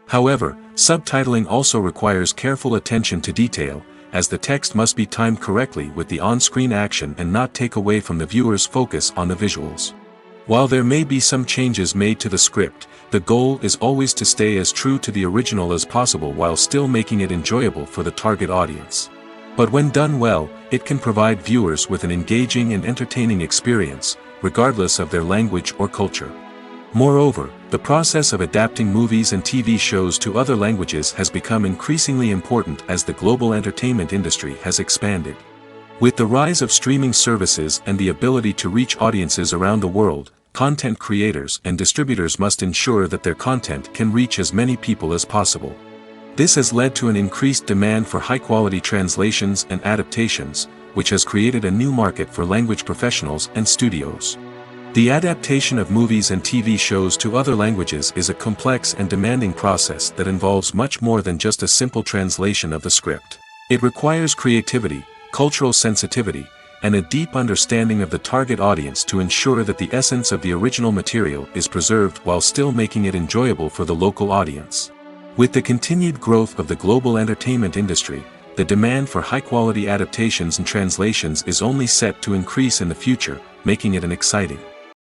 However, subtitling also requires careful attention to detail, as the text must be timed correctly with the on-screen action and not take away from the viewer's focus on the visuals. While there may be some changes made to the script, the goal is always to stay as true to the original as possible while still making it enjoyable for the target audience. But when done well, it can provide viewers with an engaging and entertaining experience, regardless of their language or culture. Moreover, the process of adapting movies and TV shows to other languages has become increasingly important as the global entertainment industry has expanded. With the rise of streaming services and the ability to reach audiences around the world, content creators and distributors must ensure that their content can reach as many people as possible. This has led to an increased demand for high-quality translations and adaptations, which has created a new market for language professionals and studios. The adaptation of movies and TV shows to other languages is a complex and demanding process that involves much more than just a simple translation of the script. It requires creativity, cultural sensitivity, and a deep understanding of the target audience to ensure that the essence of the original material is preserved while still making it enjoyable for the local audience. With the continued growth of the global entertainment industry, the demand for high-quality adaptations and translations is only set to increase in the future, making it an exciting